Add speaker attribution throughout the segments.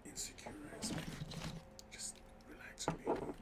Speaker 1: Insecure as me. Just relax, baby.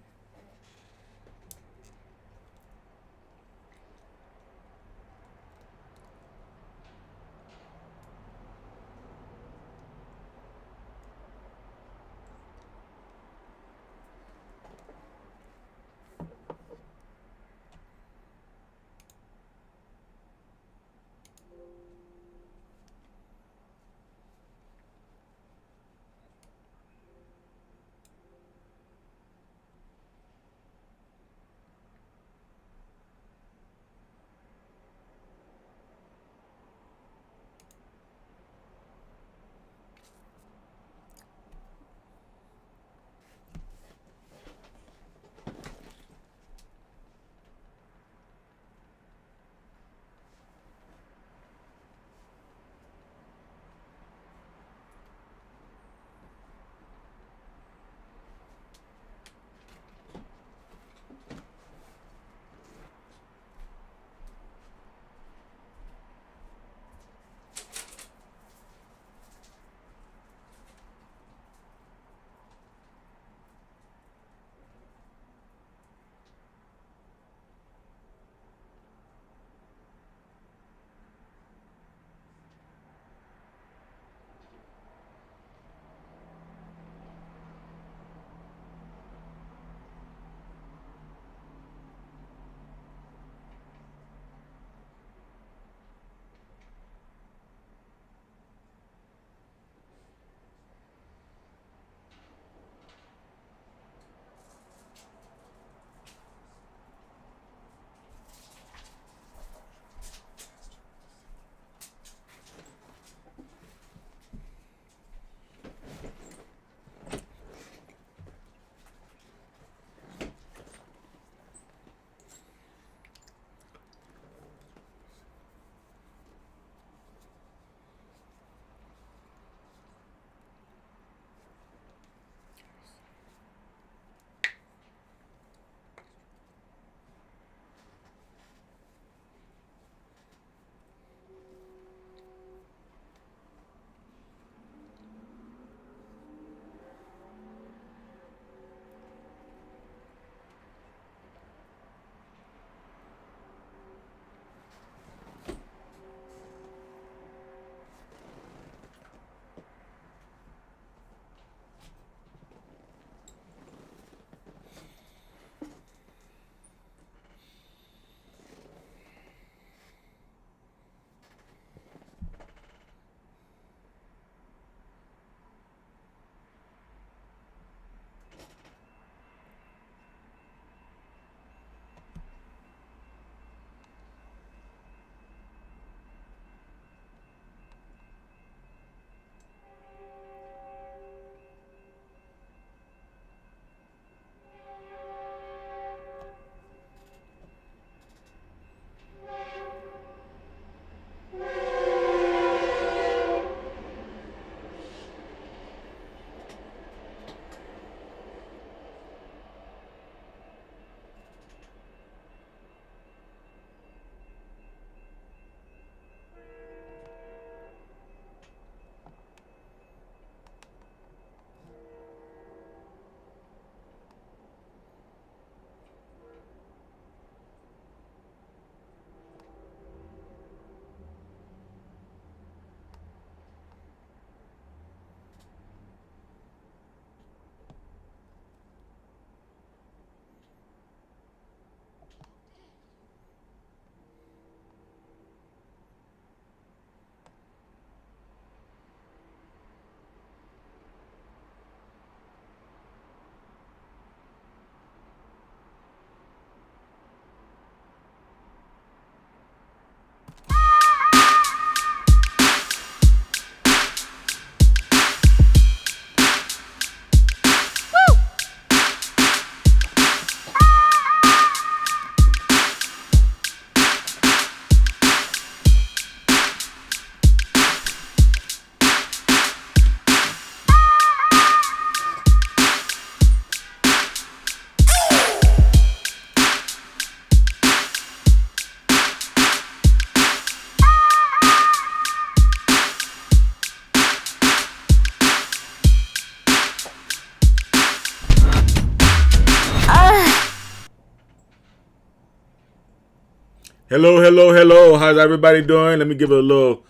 Speaker 1: Hello, hello, hello. How's everybody doing? Let me give it a little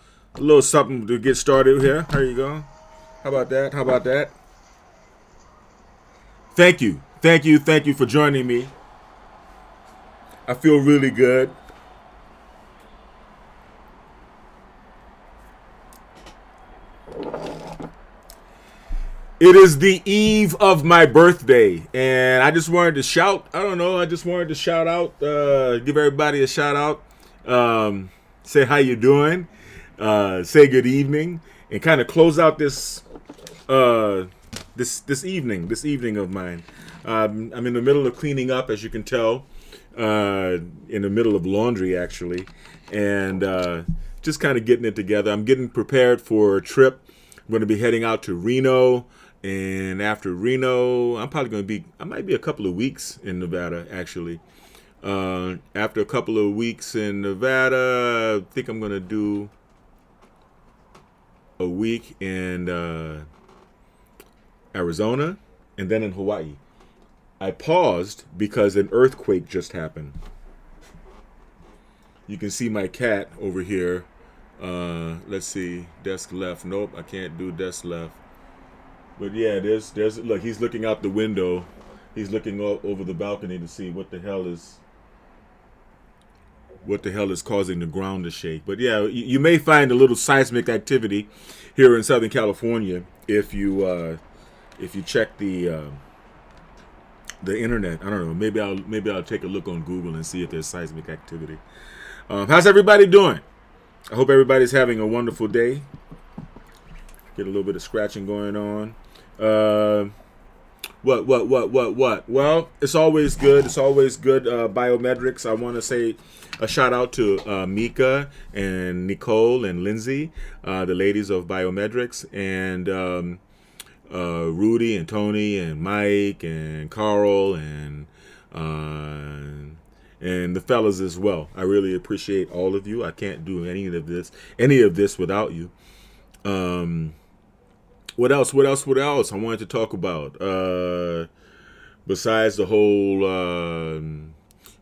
Speaker 1: something to get started here. There you go. How about that? How about that? Thank you, thank you, thank you for joining me. I feel really good. It is the eve of my birthday, and I just wanted to shout. I don't know. I just wanted to shout out, give everybody a shout out, say how you doing, say good evening, and kind of close out uh, this evening of mine. I'm in the middle of cleaning up, as you can tell, in the middle of laundry actually, and just kind of getting it together. I'm getting prepared for a trip. I'm going to be heading out to Reno, and after Reno, I might be a couple of weeks in Nevada actually. After a couple of weeks in Nevada, I think I'm going to do a week in Arizona, and then in Hawaii. I paused because an earthquake just happened. You can see my cat over here. Let's see, desk left. Nope, I can't do desk left. But yeah, there's look. He's looking out the window. He's looking over the balcony to see what the hell is causing the ground to shake. But yeah, you may find a little seismic activity here in Southern California if you check the internet. I don't know. Maybe I'll take a look on Google and see if there's seismic activity. How's everybody doing? I hope everybody's having a wonderful day. Get a little bit of scratching going on. Uh, what? Well, it's always good. It's always good. Biometrics. I want to say a shout out to Mika and Nicole and Lindsay, the ladies of Biometrics, and Rudy and Tony and Mike and Carl and the fellas as well. I really appreciate all of you. I can't do any of this without you. Um, what else? What else? I wanted to talk about besides the whole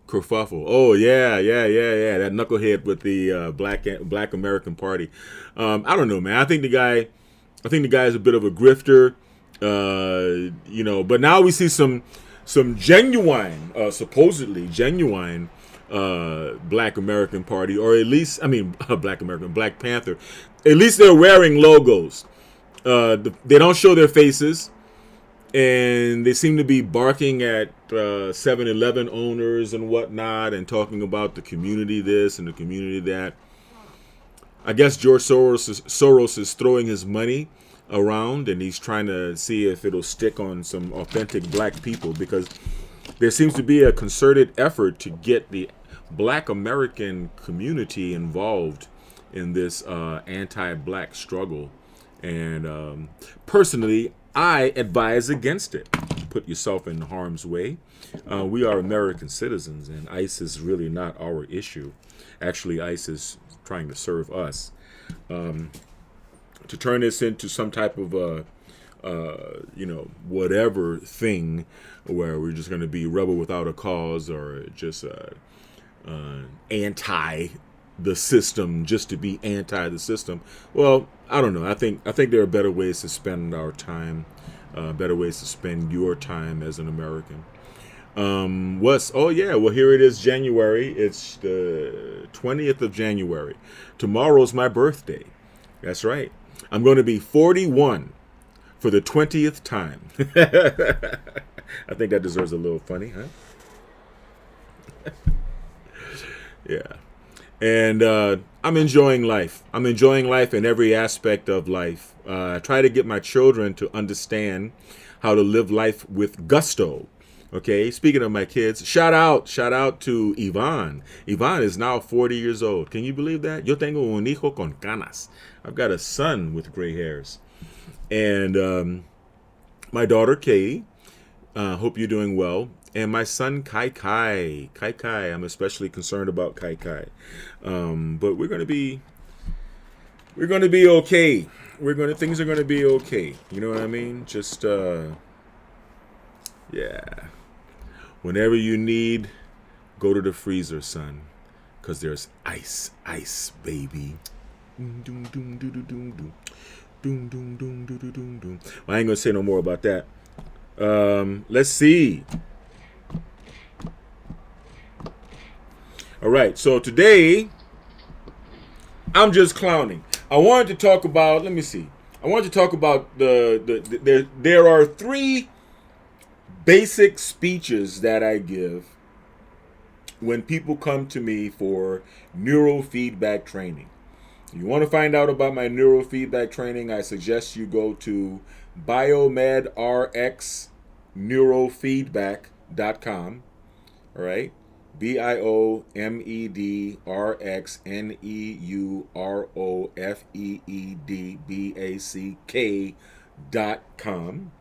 Speaker 1: kerfuffle. Oh yeah. That knucklehead with the Black American Party. I don't know, man. I think the guy is a bit of a grifter. But now we see some genuine, supposedly genuine Black American Party, or at least, Black Panther. At least they're wearing logos. They don't show their faces, and they seem to be barking at 7-Eleven owners and whatnot, and talking about the community this and the community that. I guess George Soros is throwing his money around, and he's trying to see if it'll stick on some authentic black people, because there seems to be a concerted effort to get the Black American community involved in this anti-black struggle. And personally, I advise against it. Put yourself in harm's way. We are American citizens, and ICE is really not our issue. Actually, ICE is trying to serve us. To turn this into some type of whatever thing, where we're just going to be rebel without a cause, or just anti the system just to be anti the system. Well, I don't know. I think there are better ways to spend our time, better ways to spend your time as an American. Oh yeah, well, here it is, January. It's the 20th of January. Tomorrow's my birthday. That's right. I'm going to be 41 for the 20th time. I think that deserves a little funny, huh? Yeah. And I'm enjoying life. I'm enjoying life in every aspect of life. I try to get my children to understand how to live life with gusto. Okay, speaking of my kids, shout out to Yvonne. Yvonne is now 40 years old. Can you believe that? Yo tengo un hijo con canas. I've got a son with gray hairs. And my daughter, Kay, hope you're doing well. And my son, Kai Kai. Kai Kai, I'm especially concerned about Kai Kai. But we're going to be okay. Things are going to be okay. You know what I mean? Just, yeah. Whenever you need, go to the freezer, son. because there's ice, ice, baby. Doom, doom, doom, doom, doom, doom. Doom, doom, doom, doom, doom, doom, doom. Well, I ain't gonna say no more about that. Let's see. All right, so today I'm just clowning. I wanted to talk about. Let me see. I wanted to talk about there are 3 basic speeches that I give when people come to me for neurofeedback training. If you want to find out about my neurofeedback training, I suggest you go to biomedrxneurofeedback.com. All right, BIOMEDRXNEUROFEEDBACK.com.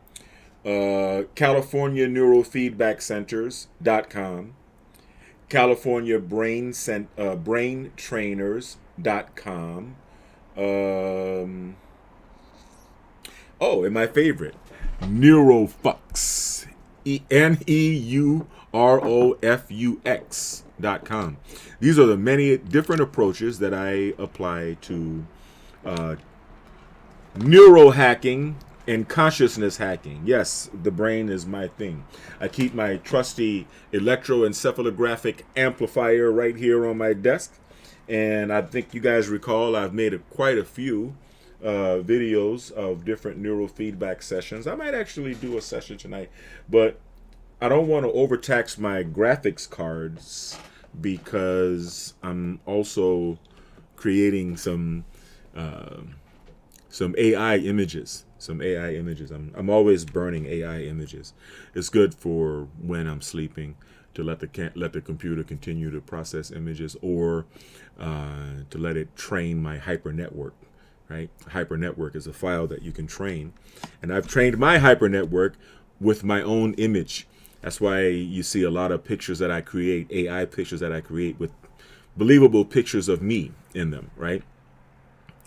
Speaker 1: CaliforniaNeurofeedbackCenters.com. CaliforniaBrainTrainers.com. And my favorite, Neurofux. NEUROFUX.com. These are the many different approaches that I apply to neurohacking and consciousness hacking. Yes, the brain is my thing. I keep my trusty electroencephalographic amplifier right here on my desk. And I think you guys recall I've made quite a few videos of different neurofeedback sessions. I might actually do a session tonight, but I don't want to overtax my graphics cards because I'm also creating some AI images. I'm always burning AI images. It's good for when I'm sleeping to let the computer continue to process images, or to let it train my hypernetwork. Right? Hypernetwork is a file that you can train, and I've trained my hypernetwork with my own image. That's why you see a lot of pictures that I create, AI pictures that I create with believable pictures of me in them. Right?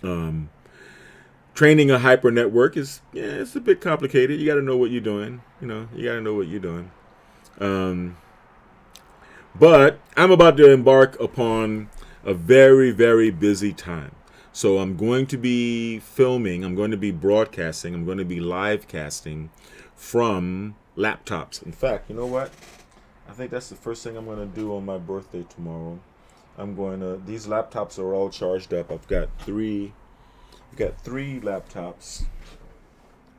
Speaker 1: Training a hypernetwork it's a bit complicated. You got to know what you're doing. But I'm about to embark upon a very, very busy time. So I'm going to be filming, I'm going to be broadcasting, I'm going to be live casting from laptops. In fact, you know what? I think that's the first thing I'm going to do on my birthday tomorrow. These laptops are all charged up. I've got three laptops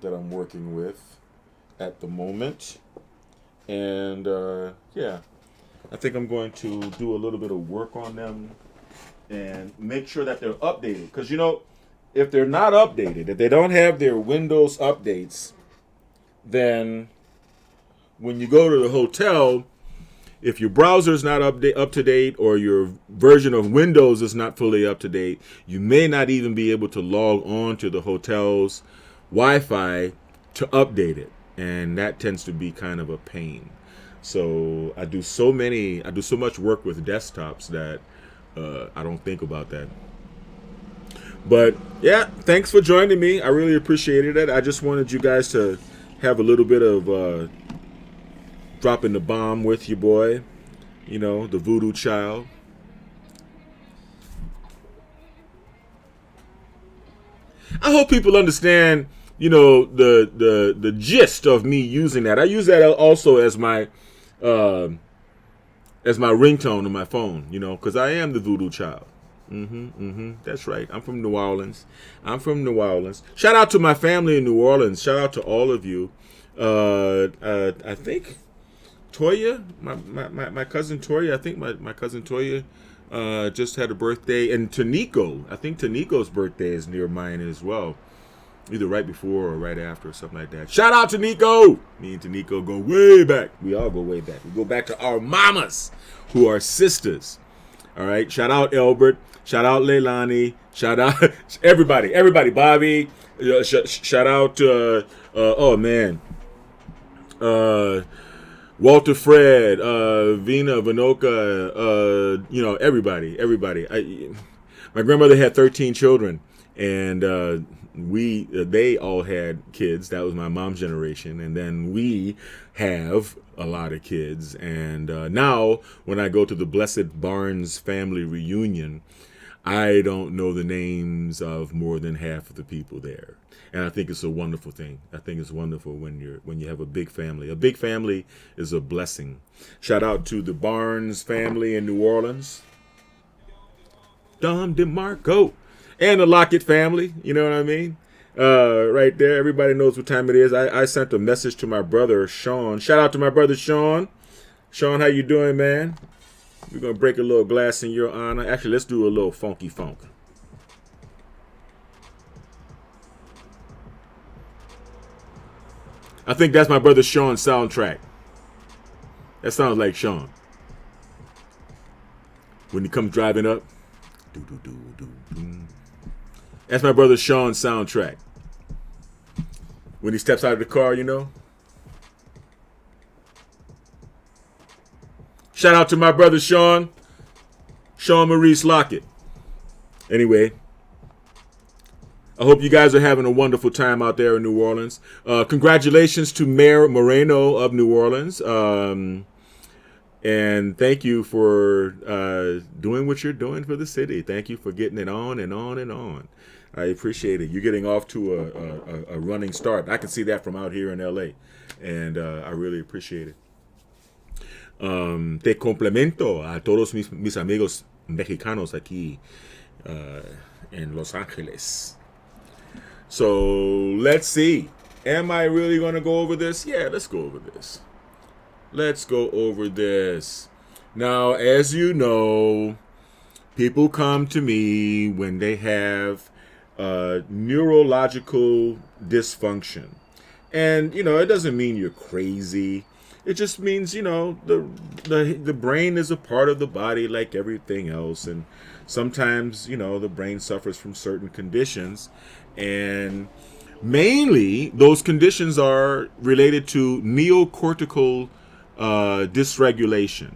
Speaker 1: that I'm working with at the moment. And I think I'm going to do a little bit of work on them and make sure that they're updated. Because, if they're not updated, if they don't have their Windows updates, then when you go to the hotel, if your browser is not up to date, or your version of Windows is not fully up to date, you may not even be able to log on to the hotel's Wi-Fi to update it. And that tends to be kind of a pain. So I do so much work with desktops that I don't think about that. But yeah, thanks for joining me. I really appreciated it. I just wanted you guys to have a little bit of dropping the bomb with your boy, the voodoo child. I hope people understand, the gist of me using that. I use that also as my ringtone on my phone, because I am the voodoo child. That's right. I'm from New Orleans. Shout out to my family in New Orleans. Shout out to all of you. I think Toya, my cousin Toya. I think my cousin Toya just had a birthday, and Taniko. I think Taniko's birthday is near mine as well. Either right before or right after, or something like that. Shout out to Nico. Me and Nico go way back. We all go way back. We go back to our mamas, who are sisters. All right. Shout out Elbert. Shout out Leilani. Shout out everybody. Bobby. Shout out. Walter Fred. Vina Vinoka. Everybody. My grandmother had 13 children. and they all had kids. That was my mom's generation, and then we have a lot of kids. And now, when I go to the Blessed Barnes family reunion, I don't know the names of more than half of the people there. And I think it's a wonderful thing. I think it's wonderful when you have a big family. A big family is a blessing. Shout out to the Barnes family in New Orleans. Dom DeMarco. And the Lockett family. You know what I mean? Right there. Everybody knows what time it is. I sent a message to my brother, Sean. Shout out to my brother, Sean. Sean, how you doing, man? We're going to break a little glass in your honor. Actually, let's do a little funky funk. I think that's my brother Sean's soundtrack. That sounds like Sean. When he comes driving up. That's my brother Sean's soundtrack. When he steps out of the car, you know. Shout out to my brother Sean Maurice Lockett. Anyway, I hope you guys are having a wonderful time out there in New Orleans. Congratulations to Mayor Moreno of New Orleans. And thank you for doing what you're doing for the city. Thank you for getting it on and on and on. I appreciate it. You're getting off to a running start. I can see that from out here in LA. And I really appreciate it. Te complemento a todos mis amigos mexicanos aquí en Los Angeles. So let's see. Am I really going to go over this? Yeah, let's go over this. Let's go over this. Now, as you know, people come to me when they have neurological dysfunction. And, you know, it doesn't mean you're crazy. It just means, you know, the brain is a part of the body like everything else. And sometimes, you know, the brain suffers from certain conditions. And mainly, those conditions are related to neocortical dysregulation.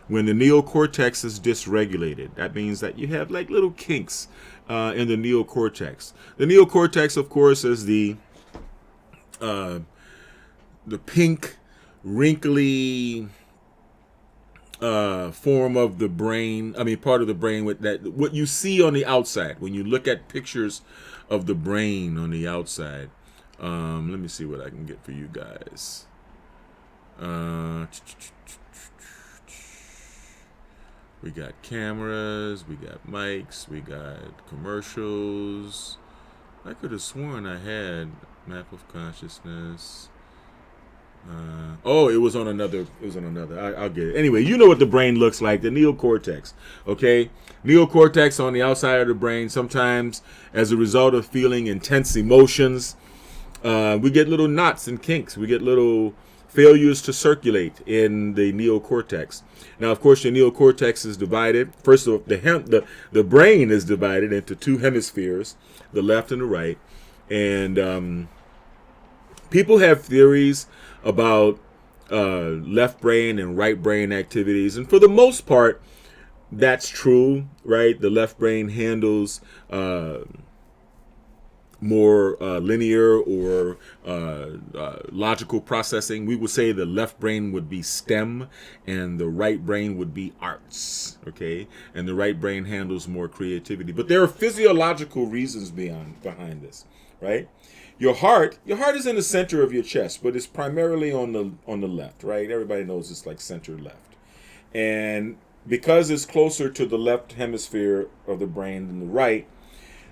Speaker 1: When the neocortex is dysregulated, that means that you have like little kinks in the neocortex. The neocortex, of course, is the pink, wrinkly form of the brain. I mean, part of the brain with that. What you see on the outside when you look at pictures of the brain on the outside. Let me see what I can get for you guys. We got cameras, we got mics, we got commercials. I could have sworn I had map of consciousness. It was on another. I'll get it. Anyway, you know what the brain looks like, the neocortex. Okay? Neocortex on the outside of the brain. Sometimes, as a result of feeling intense emotions, we get little knots and kinks. We get little failures to circulate in the neocortex. Now, of course, the neocortex is divided. First of all, the brain is divided into two hemispheres, the left and the right. And people have theories about left brain and right brain activities. And for the most part, that's true, right? The left brain handles more linear or logical processing. We would say the left brain would be STEM and the right brain would be arts, okay? And the right brain handles more creativity. But there are physiological reasons behind this, right? Your heart is in the center of your chest, but it's primarily on the left, right? Everybody knows it's like center left. And because it's closer to the left hemisphere of the brain than the right,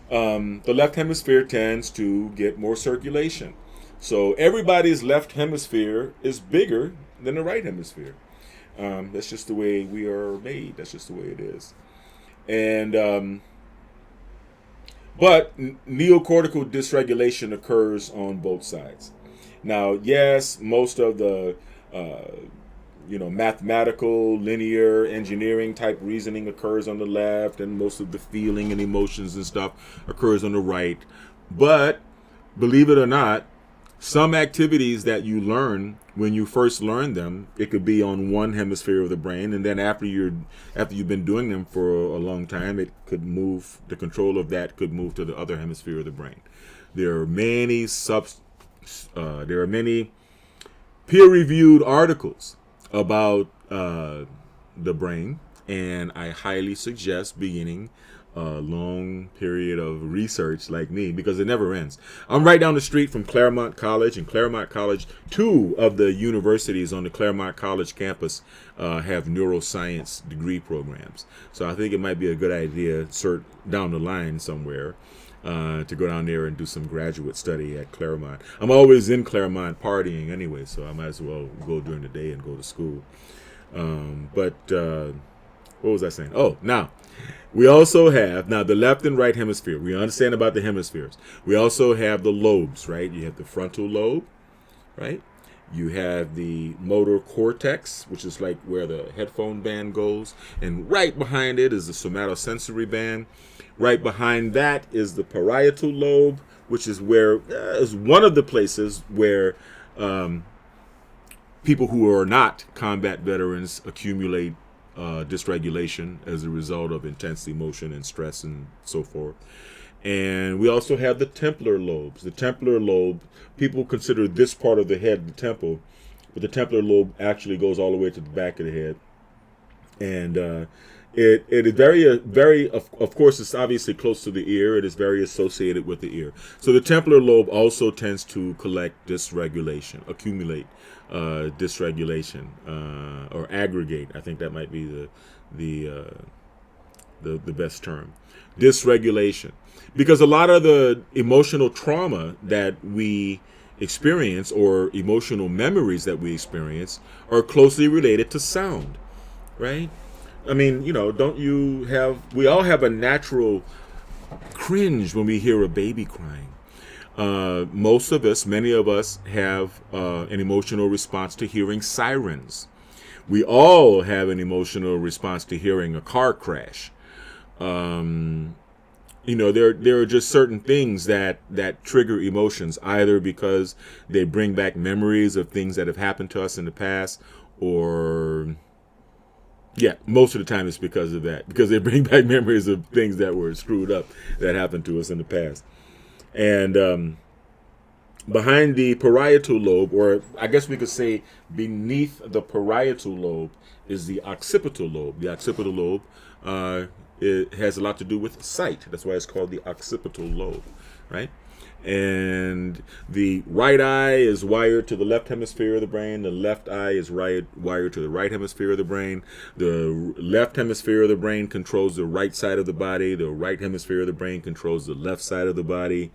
Speaker 1: the left hemisphere tends to get more circulation. So everybody's left hemisphere is bigger than the right hemisphere. That's just the way we are made. That's just the way it is. And but neocortical dysregulation occurs on both sides. Now, yes, most of the mathematical, linear, engineering type reasoning occurs on the left, and most of the feeling and emotions and stuff occurs on the right. But believe it or not, Some activities that you learn when you first learn them, it could be on one hemisphere of the brain, and then after you've been doing them for a long time, it could move. The control of that could move to the other hemisphere of the brain. There are many peer-reviewed articles about the brain, and I highly suggest beginning a long period of research like me, because it never ends. I'm right down the street from Claremont College, and Claremont College, two of the universities on the Claremont College campus have neuroscience degree programs. So I think it might be a good idea, down the line somewhere, to go down there and do some graduate study at Claremont. I'm always in Claremont partying anyway, so I might as well go during the day and go to school. But what was I saying? Oh, now, we also have, the left and right hemisphere. We understand about the hemispheres. We also have the lobes, right? You have the frontal lobe, right? You have the motor cortex, which is like where the headphone band goes. And right behind it is the somatosensory band. Right behind that is the parietal lobe, which is is one of the places where people who are not combat veterans accumulate dysregulation as a result of intense emotion and stress and so forth. And we also have the templar lobes. The templar lobe, people consider this part of the head the temple, but the templar lobe actually goes all the way to the back of the head. And it is very, of course, it's obviously close to the ear. It is very associated with the ear. So the templar lobe also tends to accumulate dysregulation, or aggregate. I think that might be the best term. Dysregulation. Because a lot of the emotional trauma that we experience, or emotional memories that we experience, are closely related to sound, right? I mean, we all have a natural cringe when we hear a baby crying. Many of us have an emotional response to hearing sirens. We all have an emotional response to hearing a car crash. There are just certain things that trigger emotions, either because they bring back memories of things that have happened to us in the past, or most of the time it's because of that, because they bring back memories of things that were screwed up that happened to us in the past. And behind the parietal lobe, or I guess we could say beneath the parietal lobe, is the occipital lobe. The occipital lobe, it has a lot to do with sight. That's why it's called the occipital lobe, right? And the right eye is wired to the left hemisphere of the brain. The left eye is wired to the right hemisphere of the brain. The left hemisphere of the brain controls the right side of the body. The right hemisphere of the brain controls the left side of the body.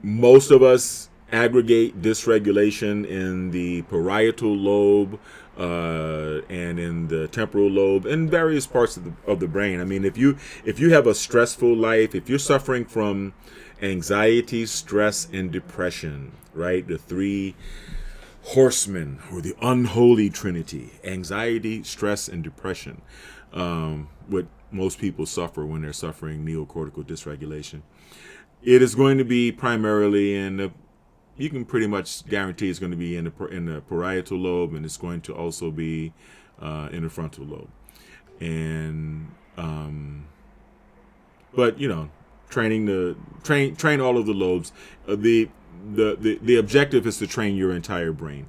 Speaker 1: Most of us aggregate dysregulation in the parietal lobe, and in the temporal lobe, and various parts of the brain. I mean, if you have a stressful life, if you're suffering from anxiety, stress, and depression, right? The three horsemen, or the unholy trinity: anxiety, stress, and depression. What most people suffer when they're suffering neocortical dysregulation. It is going to be primarily you can pretty much guarantee it's going to be in the parietal lobe, and it's going to also be in the frontal lobe. And but train all of the lobes. The objective is to train your entire brain,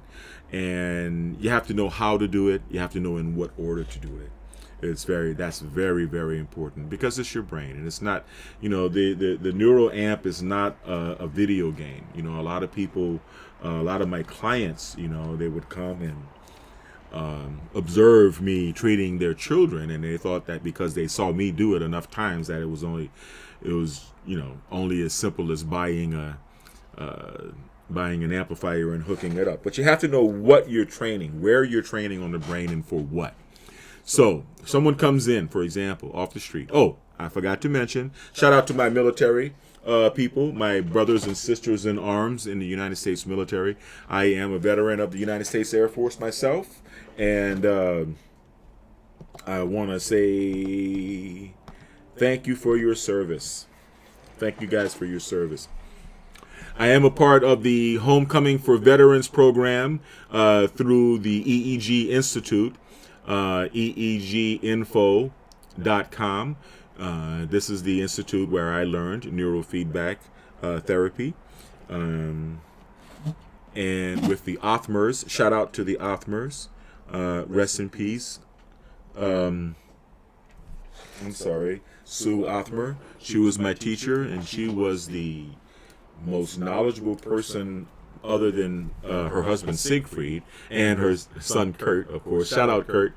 Speaker 1: and you have to know how to do it. You have to know in what order to do it. That's very, very important, because it's your brain, and it's not, the neural amp is not a video game. A lot of people, a lot of my clients, they would come and observe me treating their children, and they thought that because they saw me do it enough times that it was only as simple as buying an amplifier and hooking it up. But you have to know what you're training, where you're training on the brain, and for what. So, someone comes in, for example, off the street. Oh, I forgot to mention, shout out to my military people, my brothers and sisters in arms in the United States military. I am a veteran of the United States Air Force myself, and I want to say thank you for your service. thank you guys for your service. I am a part of the Homecoming for Veterans program through the EEG Institute, eeginfo.com. This is the institute where I learned neurofeedback therapy. And with the Othmers, shout out to the Othmers. Rest in peace. I'm sorry, Sue Othmer. She was my teacher, and she was the most knowledgeable person other than her husband Siegfried and her son Kurt, of course. Shout out Kurt.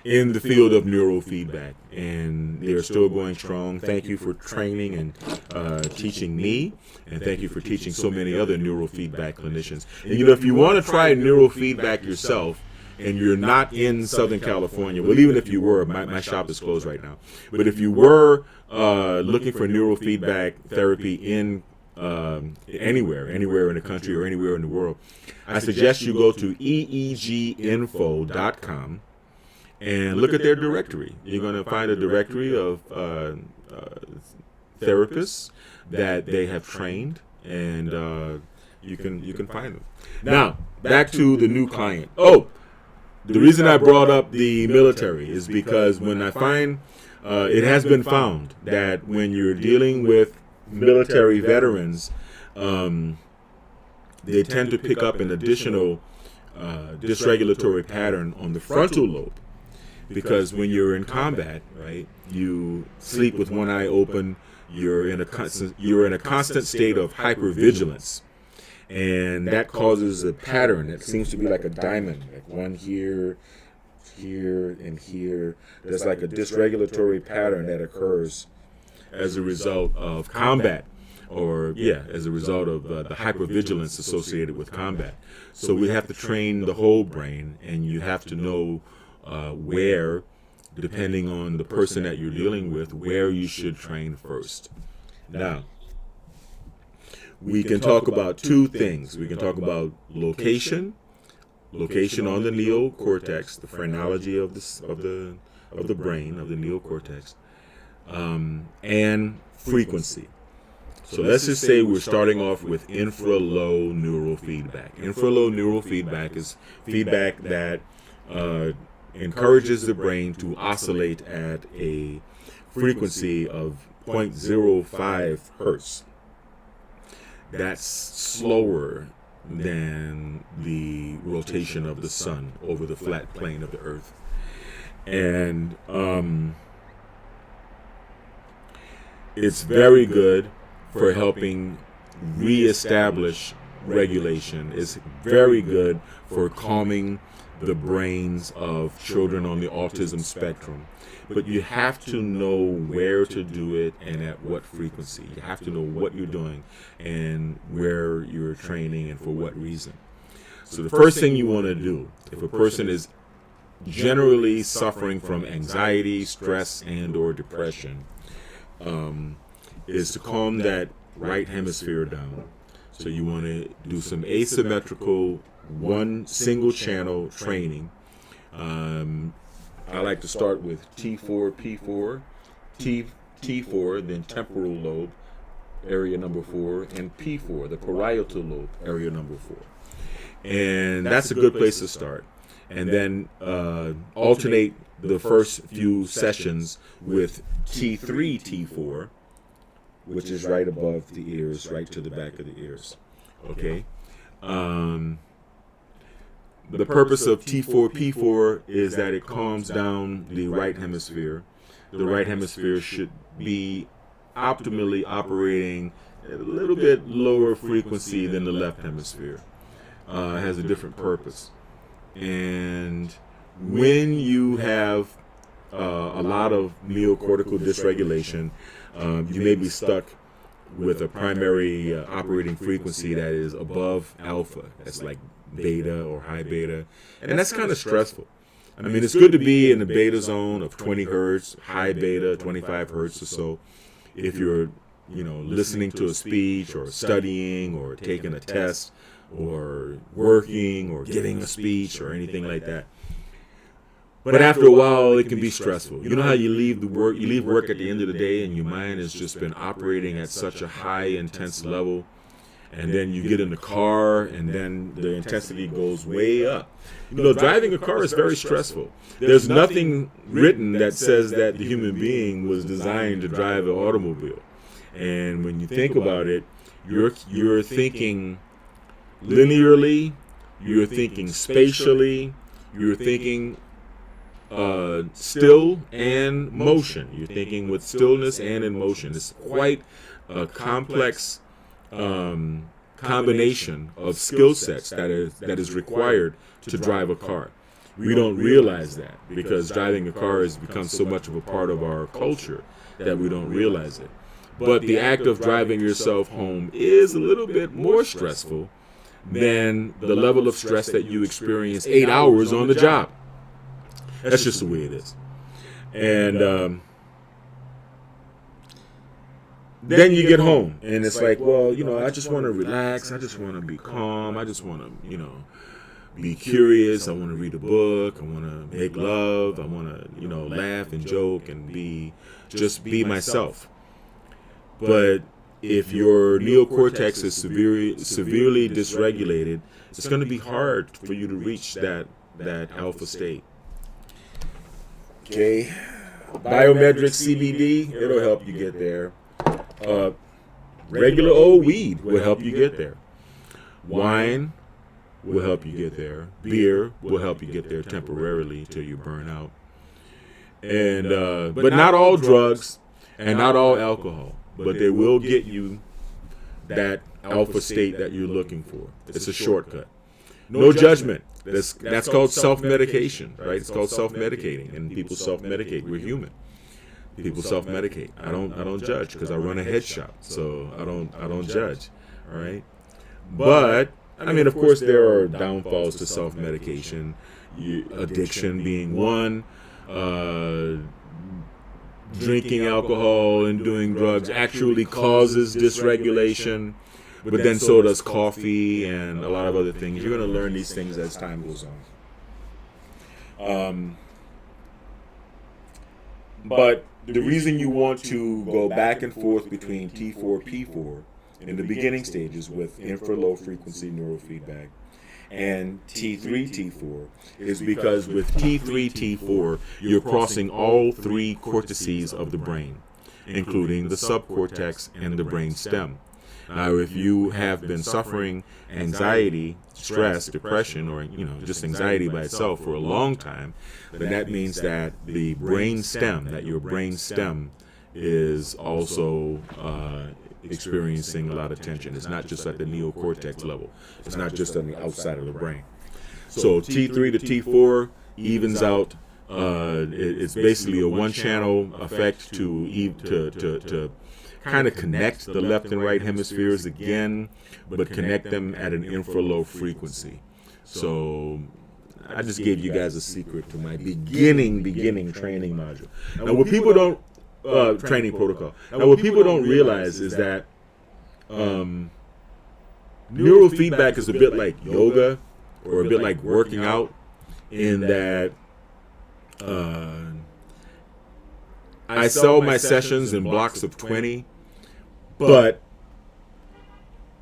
Speaker 1: In the field of neurofeedback, and they're still going strong. Thank you for training and teaching me, and thank you for teaching so many other neurofeedback clinicians. And if you want to try neurofeedback yourself, and you're not in Southern California, well, even if you were, my shop is closed right now, but if you were looking for neurofeedback therapy in anywhere in the country or anywhere in the world, I suggest you go to eeginfo.com and look at their directory. You're going to find a directory of therapists that they have trained, and you can find them. Now, back to the new client. Oh, the reason I brought up the military is because when I find, it has been found that when you're dealing with military veterans, they tend to pick up an additional dysregulatory pattern on the frontal lobe. Because when you're in combat, right, you sleep with one eye open. You're in a constant state of hypervigilance, and that causes a pattern that seems to be like a diamond, like one here, here, and here. There's like a dysregulatory pattern that occurs as a result of combat, or as a result of the hypervigilance associated with combat. So we have to train the whole brain, and you have to know where, depending on the person that you're dealing with, where you should train first. Now, we can talk about two things. We can talk about location on the neocortex, the phrenology of the brain, of the neocortex, and frequency. So let's just say we're starting off with infralow neurofeedback. Infralow neurofeedback is feedback that encourages the brain to oscillate at a frequency of 0.05 hertz. That's slower than the rotation of the sun over the flat plane of the earth. And it's very good for helping reestablish regulation. It's very good for calming the brains of children on the autism spectrum. But you have to know where to do it and at what frequency. You have to know what you're doing and where you're training and for what reason. So the first thing you want to do, if a person is generally suffering from anxiety, stress, and or depression, is to calm that right hemisphere down. So you want to do some asymmetrical, one single channel training. I like to start with T4, P4, T4, then temporal lobe, area number 4, and P4, the parietal lobe, area number 4. And that's a good place to start. And then alternate the first few sessions with T3, T4, which is right above the ears, right to the back of the ears. Okay? The purpose of T4, P4 is that it calms down the right hemisphere. The right hemisphere should be optimally operating at a little bit lower frequency than the left hemisphere. It has a different purpose. And when you have a lot of neocortical dysregulation, you may be stuck with a primary operating frequency that is above alpha. That's like beta or high beta. And that's kind of stressful. I mean, it's good to be in the beta zone of 20 hertz, high beta, 25 hertz or so. If you're, listening to a speech or studying or taking a test or working or giving a speech or anything like that. But after a while, it can be stressful. You know how you leave work at the end of the day, and your mind has just been operating at such a high, intense level, and then you get in the car, and then the intensity goes way up. You know, driving a car is very stressful. There's nothing written that says that the human being was designed to drive an automobile. And when you think about it, you're thinking linearly, you're thinking spatially, you're thinking still and motion. You're thinking with stillness and in motion. It's quite a complex combination of skill sets that is required to drive a car. We don't realize that because driving a car has become so much of a part of our culture that we don't realize it. But the act of driving yourself home is a little bit more stressful than the level of stress that you experience 8 hours on the job. That's just the way it is. And then you get home, and it's like, well, you know, I just want to relax. I just want to be calm. I just want to, you know, be curious. I want to read a book. I want to make love. I want to, you know, laugh and joke and be myself. But if your neocortex is severely dysregulated, it's going to be hard for you to reach that alpha state. Okay, Biometric CBD, it'll help you get there. Regular old weed will help you get there. Wine will help you get there. Beer will help you get there temporarily till you burn out. And but not all drugs and not all alcohol, but they will get you that alpha state that you're looking for. It's a shortcut. No judgment. That's called self-medication, right? It's called self-medicating, and people self-medicate. We're human. People self-medicate. I don't judge because I run a head shop, so I don't judge. All right, but I mean, of course, there are downfalls to self-medication. Addiction being one. Drinking alcohol and doing drugs actually causes dysregulation. But then so does coffee and a lot of other things. You're going to learn these things as time goes on. But the reason you want to go back and forth between T4, P4 in the beginning stages with infra-low frequency neurofeedback and T3, T4 is because with T3, T4, you're crossing all three cortices of the brain, including the subcortex and the brain stem. Now, if you have been suffering anxiety, stress, depression, or just anxiety by itself for a long time, then that means that the brain stem, your brain stem, is also experiencing a lot of tension. It's not just at the neocortex level. It's not just on the outside of the brain. So T3 to T4 evens out. It's basically a one-channel effect to kind of connect the left and right hemispheres again, but connect them at an infra-low frequency. So I just gave you guys a secret to my beginning training module. Now, what people don't training protocol. Now, what people don't realize is that neurofeedback is a bit like yoga or a bit like working out, in that I sell my sessions in blocks of 20, but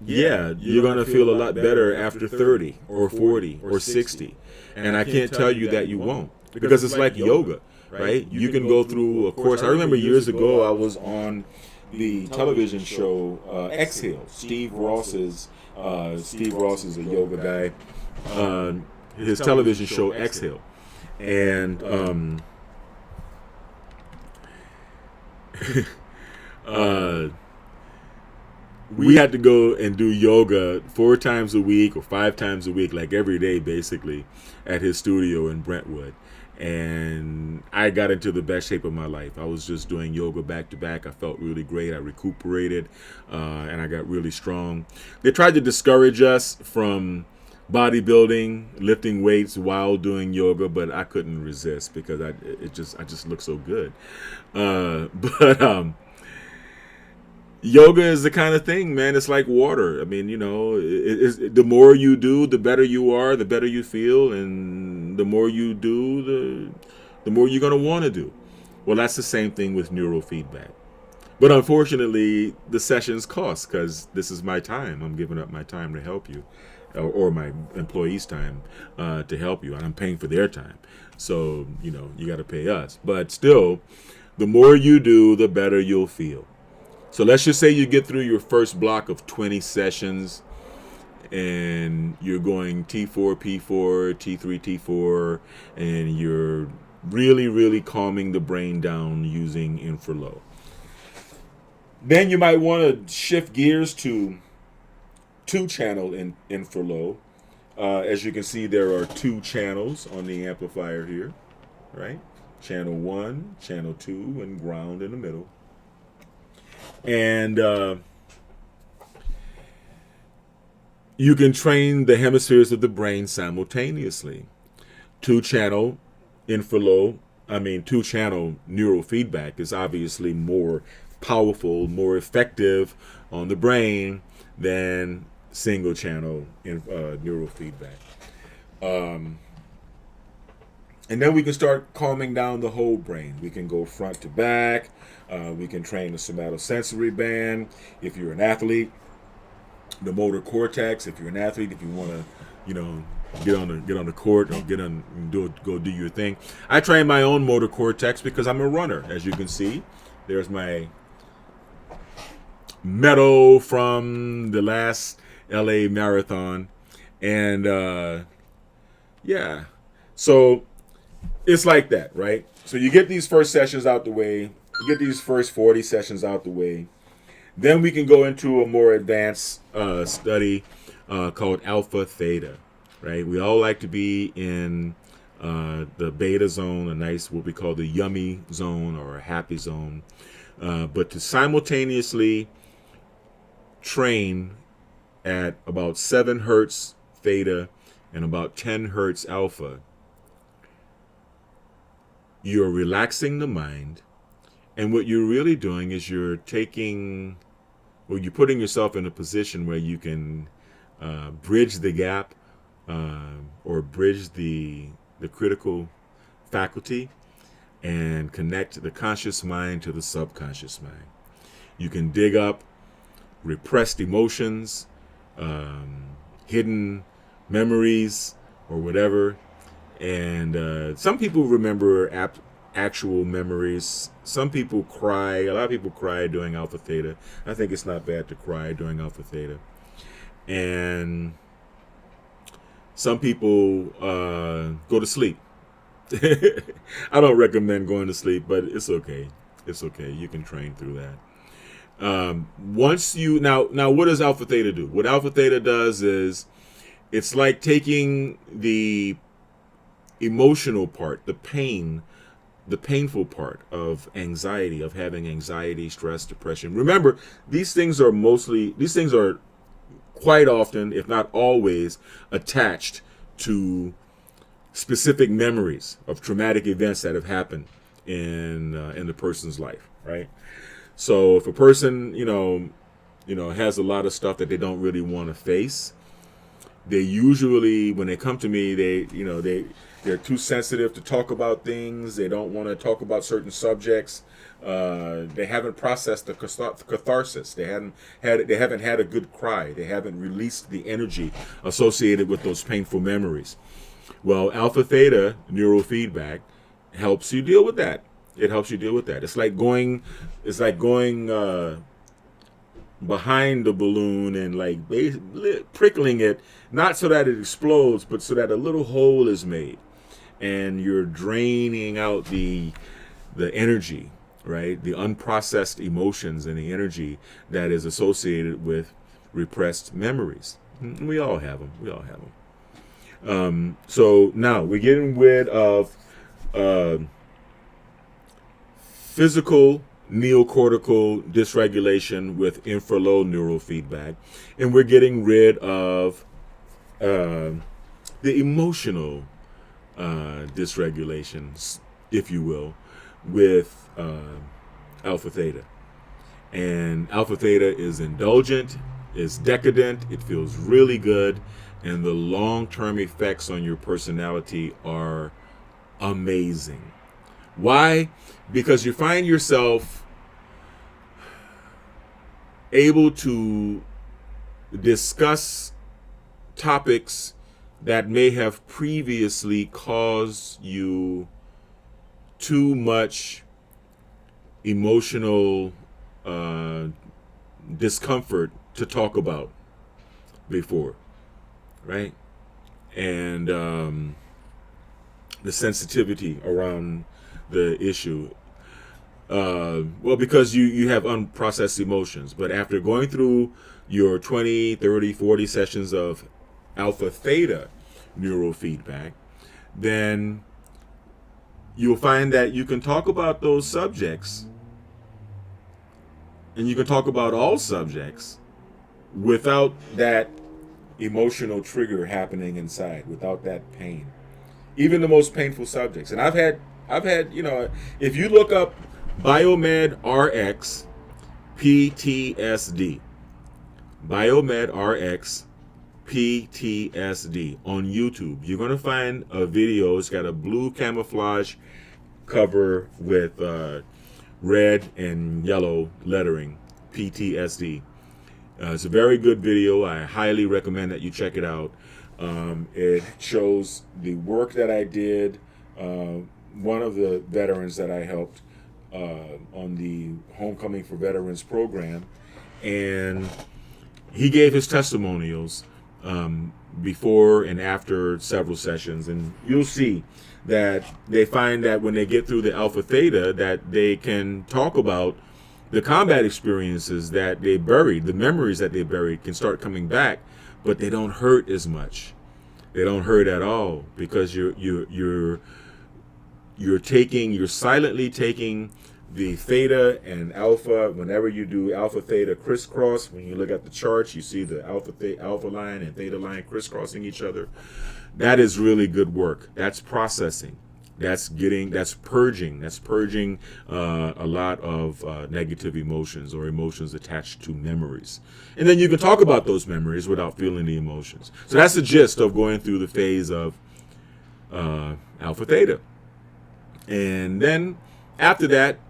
Speaker 1: yeah, you're going to feel a lot better after 30 or 40 or 60. And I can't tell you that you won't, because it's like yoga, right? You can go through a course. I remember years ago I was on the television show Exhale. Steve Ross is a yoga guy. His television show Exhale. And we had to go and do yoga 4 times a week or 5 times a week, like every day basically, at his studio in Brentwood. And I got into the best shape of my life. I was just doing yoga back to back. I felt really great. I recuperated, and I got really strong. They tried to discourage us from bodybuilding, lifting weights while doing yoga, but I couldn't resist because I just look so good. But yoga is the kind of thing, man. It's like water. I mean, the more you do, the better you are, the better you feel, and the more you do, the more you're going to want to do. Well, that's the same thing with neurofeedback. But unfortunately, the sessions cost because this is my time. I'm giving up my time to help you, or my employees' time to help you, and I'm paying for their time. So, you got to pay us. But still, the more you do, the better you'll feel. So let's just say you get through your first block of 20 sessions and you're going T4, P4, T3, T4, and you're really, really calming the brain down using infralow. Then you might want to shift gears to 2-channel infralow. As you can see, there are 2 channels on the amplifier here, right? Channel 1, channel 2, and ground in the middle. And you can train the hemispheres of the brain simultaneously. 2-channel infralow, 2-channel neurofeedback is obviously more powerful, more effective on the brain than single-channel neurofeedback. And then we can start calming down the whole brain. We can go front to back. We can train the somatosensory band. If you're an athlete, the motor cortex. If you're an athlete, if you want to, get on the court or go do your thing. I train my own motor cortex because I'm a runner. As you can see, there's my medal from the last LA marathon, and so it's like that, right? So you get these first sessions out the way, you get these first 40 sessions out the way, then we can go into a more advanced study called alpha theta, right? We all like to be in the beta zone, a nice, what we call the yummy zone or a happy zone, but to simultaneously train at about 7 hertz theta and about 10 hertz alpha, you're relaxing the mind, and what you're really doing is you're putting yourself in a position where you can bridge the gap or bridge the critical faculty and connect the conscious mind to the subconscious mind. You can dig up repressed emotions, hidden memories, or whatever. And some people remember actual memories. Some people cry. A lot of people cry during alpha theta. I think it's not bad to cry during alpha theta. And some people go to sleep. I don't recommend going to sleep, but it's okay. It's okay. You can train through that. Once you now, what does alpha theta do? What alpha theta does is it's like taking the emotional part, the painful part of anxiety, of having anxiety, stress, depression. Remember, these things are quite often, if not always, attached to specific memories of traumatic events that have happened in the person's life, right? So if a person, has a lot of stuff that they don't really want to face, they usually, when they come to me, they're too sensitive to talk about things. They don't want to talk about certain subjects. They haven't processed the catharsis. They haven't had a good cry. They haven't released the energy associated with those painful memories. Well, alpha theta neurofeedback helps you deal with that. It helps you deal with that. It's like going behind the balloon and prickling it, not so that it explodes, but so that a little hole is made, and you're draining out the energy, right? The unprocessed emotions and the energy that is associated with repressed memories. We all have them. So now we're getting rid of physical neocortical dysregulation with infralow neurofeedback, and we're getting rid of the emotional dysregulations, if you will, with alpha theta. And alpha theta is indulgent, is decadent, it feels really good, and the long-term effects on your personality are amazing. Why? Because you find yourself able to discuss topics that may have previously caused you too much emotional discomfort to talk about before, right? And the sensitivity around the issue. Well, because you have unprocessed emotions. But after going through your 20, 30, 40 sessions of alpha theta neurofeedback, then you'll find that you can talk about those subjects, and you can talk about all subjects without that emotional trigger happening inside, without that pain. Even the most painful subjects. And I've had, if you look up Biomed RX PTSD, Biomed RX PTSD on YouTube, you're going to find a video. It's got a blue camouflage cover with red and yellow lettering, PTSD. It's a very good video. I highly recommend that you check it out. It shows the work that I did. One of the veterans that I helped on the Homecoming for Veterans program, and he gave his testimonials before and after several sessions, and you'll see that they find that when they get through the alpha theta, that they can talk about the combat experiences that they buried, the memories that they buried can start coming back, but they don't hurt as much. They don't hurt at all, because you're silently taking the theta and alpha. Whenever you do alpha theta crisscross, when you look at the charts, you see the alpha line and theta line crisscrossing each other. That is really good work. That's processing. That's purging a lot of negative emotions, or emotions attached to memories. And then you can talk about those memories without feeling the emotions. So that's the gist of going through the phase of alpha theta. And then after that,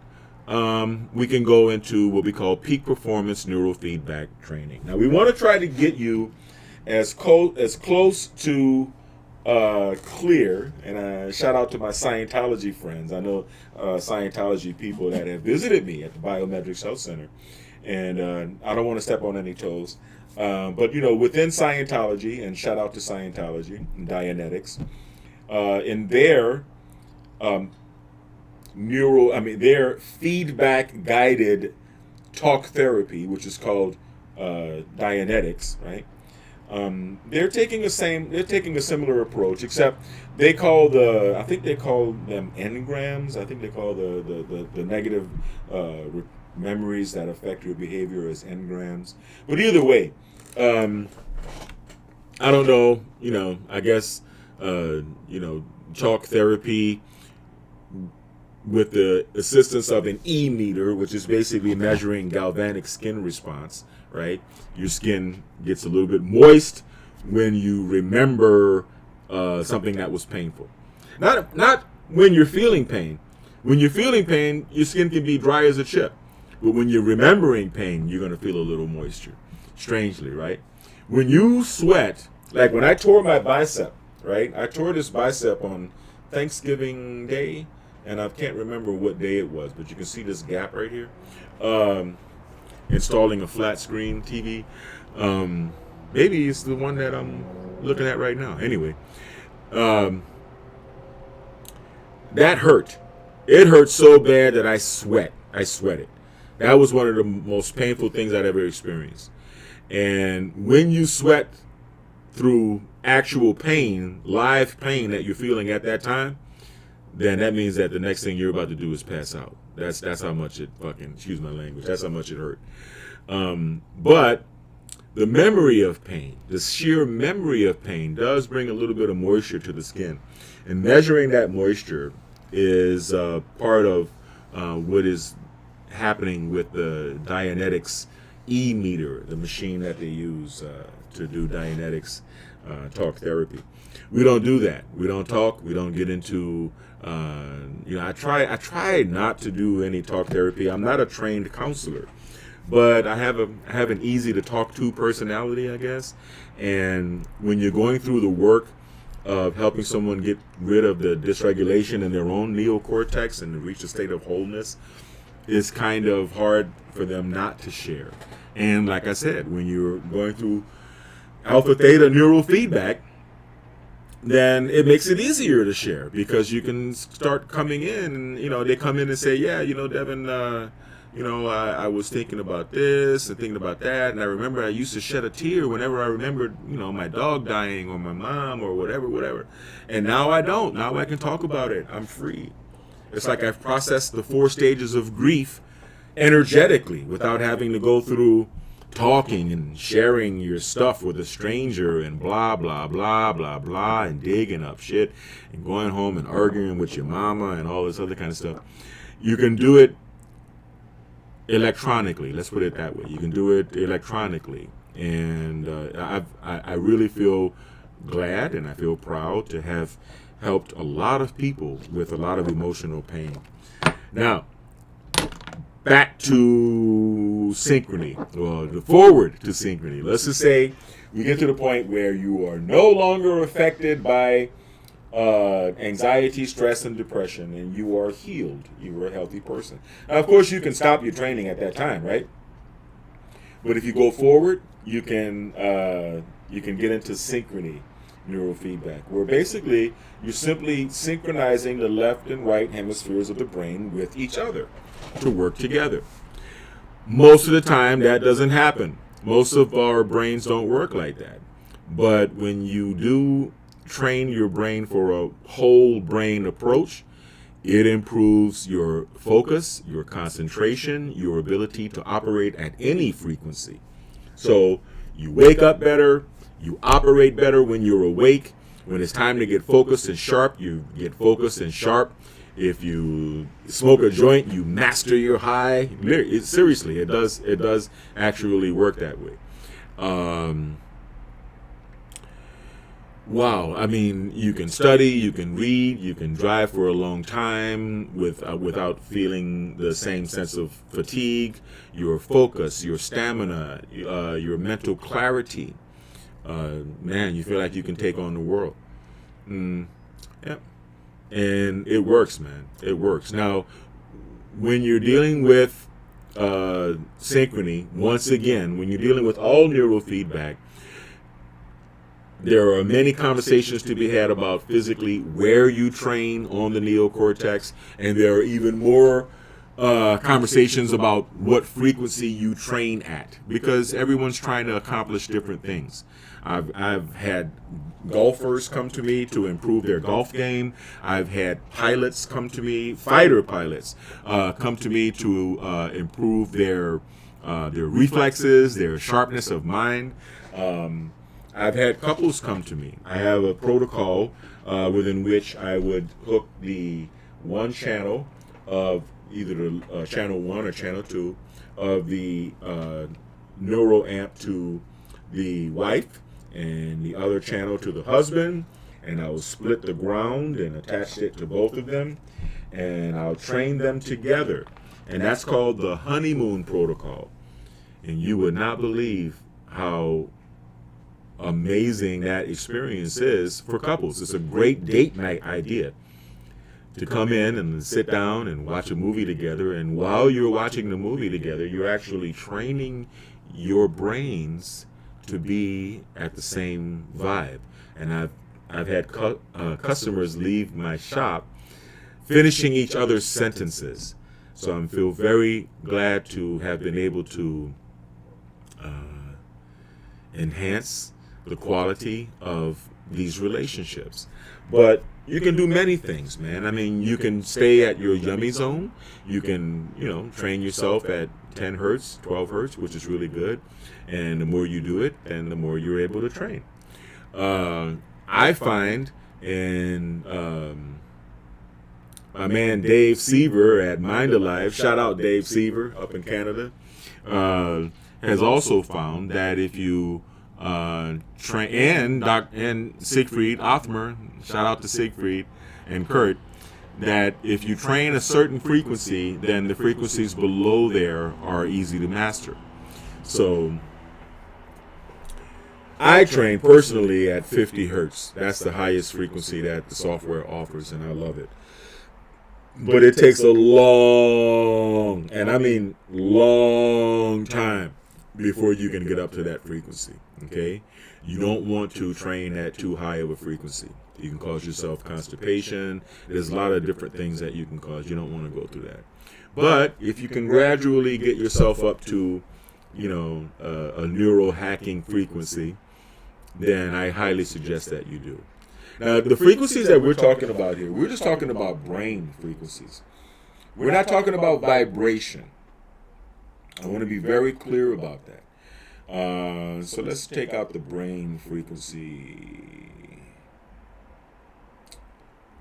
Speaker 1: we can go into what we call peak performance neurofeedback training. Now, we want to try to get you as close to clear, and shout out to my Scientology friends. I know Scientology people that have visited me at the Biometrics Health Center, and I don't want to step on any toes, but within Scientology, and shout out to Scientology and Dianetics, in their their feedback guided talk therapy, which is called Dianetics, right? They're taking a similar approach, except they call I think they call them engrams. I think they call the negative memories that affect your behavior as engrams. But either way, I don't know. I guess talk therapy with the assistance of an e-meter, which is basically measuring galvanic skin response, right? Your skin gets a little bit moist when you remember something that was painful. Not when you're feeling pain. When you're feeling pain, your skin can be dry as a chip. But when you're remembering pain, you're going to feel a little moisture. Strangely, right? When you sweat, like when I tore my bicep, right? I tore this bicep on Thanksgiving Day, and I can't remember what day it was, but you can see this gap right here. Installing a flat screen TV. Maybe it's the one that I'm looking at right now. Anyway, that hurt. It hurt so bad that I sweated. That was one of the most painful things I'd ever experienced. And when you sweat through actual pain, live pain that you're feeling at that time, then that means that the next thing you're about to do is pass out. That's how much it fucking, excuse my language, that's how much it hurt. But the memory of pain, the sheer memory of pain, does bring a little bit of moisture to the skin. And measuring that moisture is part of what is happening with the Dianetics e-meter, the machine that they use to do Dianetics talk therapy. We don't do that. We don't talk. We don't get into. I try not to do any talk therapy. I'm not a trained counselor, but I have an easy to talk to personality, I guess. And when you're going through the work of helping someone get rid of the dysregulation in their own neocortex and reach a state of wholeness, it's kind of hard for them not to share. And like I said, when you're going through alpha theta neural feedback, then it makes it easier to share, because you can start coming in and, they come in and say, yeah, Devin, I was thinking about this and thinking about that. And I remember I used to shed a tear whenever I remembered, my dog dying or my mom or whatever. And now I don't. Now I can talk about it. I'm free. It's like I've processed the 4 stages of grief energetically without having to go through talking and sharing your stuff with a stranger and blah, blah, blah, blah, blah, and digging up shit and going home and arguing with your mama and all this other kind of stuff. You can do it electronically. Let's put it that way. You can do it electronically. And I really feel glad and I feel proud to have helped a lot of people with a lot of emotional pain. Now, back to synchrony, or the forward to synchrony. Let's just say we get to the point where you are no longer affected by anxiety, stress, and depression, and you are healed. You are a healthy person. Now, of course, you can stop your training at that time, right? But if you go forward, you can get into synchrony neurofeedback, where basically you're simply synchronizing the left and right hemispheres of the brain with each other to work together. Most of the time that doesn't happen. Most of our brains don't work like that. But when you do train your brain for a whole brain approach, it improves your focus, your concentration, your ability to operate at any frequency. So you wake up better, you operate better when you're awake. When it's time to get focused and sharp, you get focused and sharp. If you smoke a joint, you master your high. Seriously, it does actually work that way. Wow, I mean, you can study, you can read, you can drive for a long time without feeling the same sense of fatigue. Your focus, your stamina, your mental clarity. Man, you feel like you can take on the world. Yep. And it works, man. It works. Now, when you're dealing with synchrony, once again, when you're dealing with all neurofeedback, there are many conversations to be had about physically where you train on the neocortex, and there are even more conversations about what frequency you train at, because everyone's trying to accomplish different things. I've had golfers come to me to improve their golf game. I've had pilots come to me, fighter pilots, come to me to improve their reflexes, their sharpness of mind. I've had couples come to me. I have a protocol within which I would hook the one channel of either the channel 1 or channel 2 of the neural amp to the wife, and the other channel to the husband, and I will split the ground and attach it to both of them, and I'll train them together, and that's called the honeymoon protocol. And you would not believe how amazing that experience is for couples. It's a great date night idea to come in and sit down and watch a movie together, and while you're watching the movie together, you're actually training your brains to be at the same vibe. And I've had customers leave my shop finishing each other's sentences. So I feel very glad to have been able to enhance the quality of these relationships. But you can do many things, man. I mean, you can stay at your yummy zone. You can, train yourself at 10 hertz, 12 hertz, which is really good. And the more you do it, then the more you're able to train. I find in my man Dave Seaver at Mind Alive, shout out Dave Seaver up in Canada, has also found that if you and Siegfried Othmer, shout out to Siegfried and Kurt, that if you train a certain frequency, then the frequencies below there are easy to master. So I train personally at 50 hertz. That's the highest frequency that the software offers, and I love it. But it takes a long, and I mean long time before you can get up to that frequency, okay? You don't want to train at too high of a frequency. You can cause yourself constipation. There's a lot of different things that you can cause. You don't want to go through that. But if you can gradually get yourself up to, a neural hacking frequency, then I highly suggest that you do. Now, the frequencies that we're talking about here, we're just talking about brain frequencies. We're not talking about vibration. I want to be very clear about that. So let's take out the brain frequency.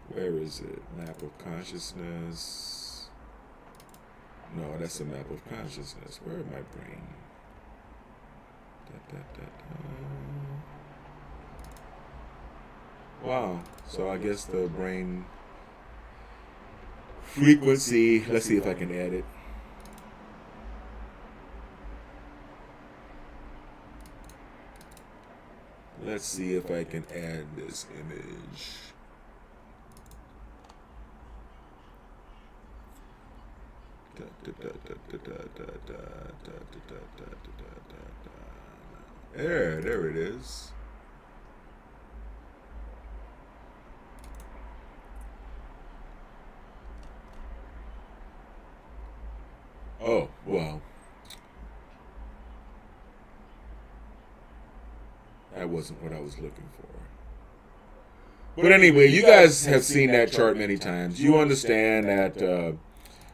Speaker 1: Where is it? Map of consciousness. No, that's a map of consciousness. Where is my brain? Wow. So I guess the brain frequency, let's see if I can add it. Let's see if I can add this image. There it is. Oh, well. That wasn't what I was looking for. But anyway, you guys have seen that chart many times. You understand that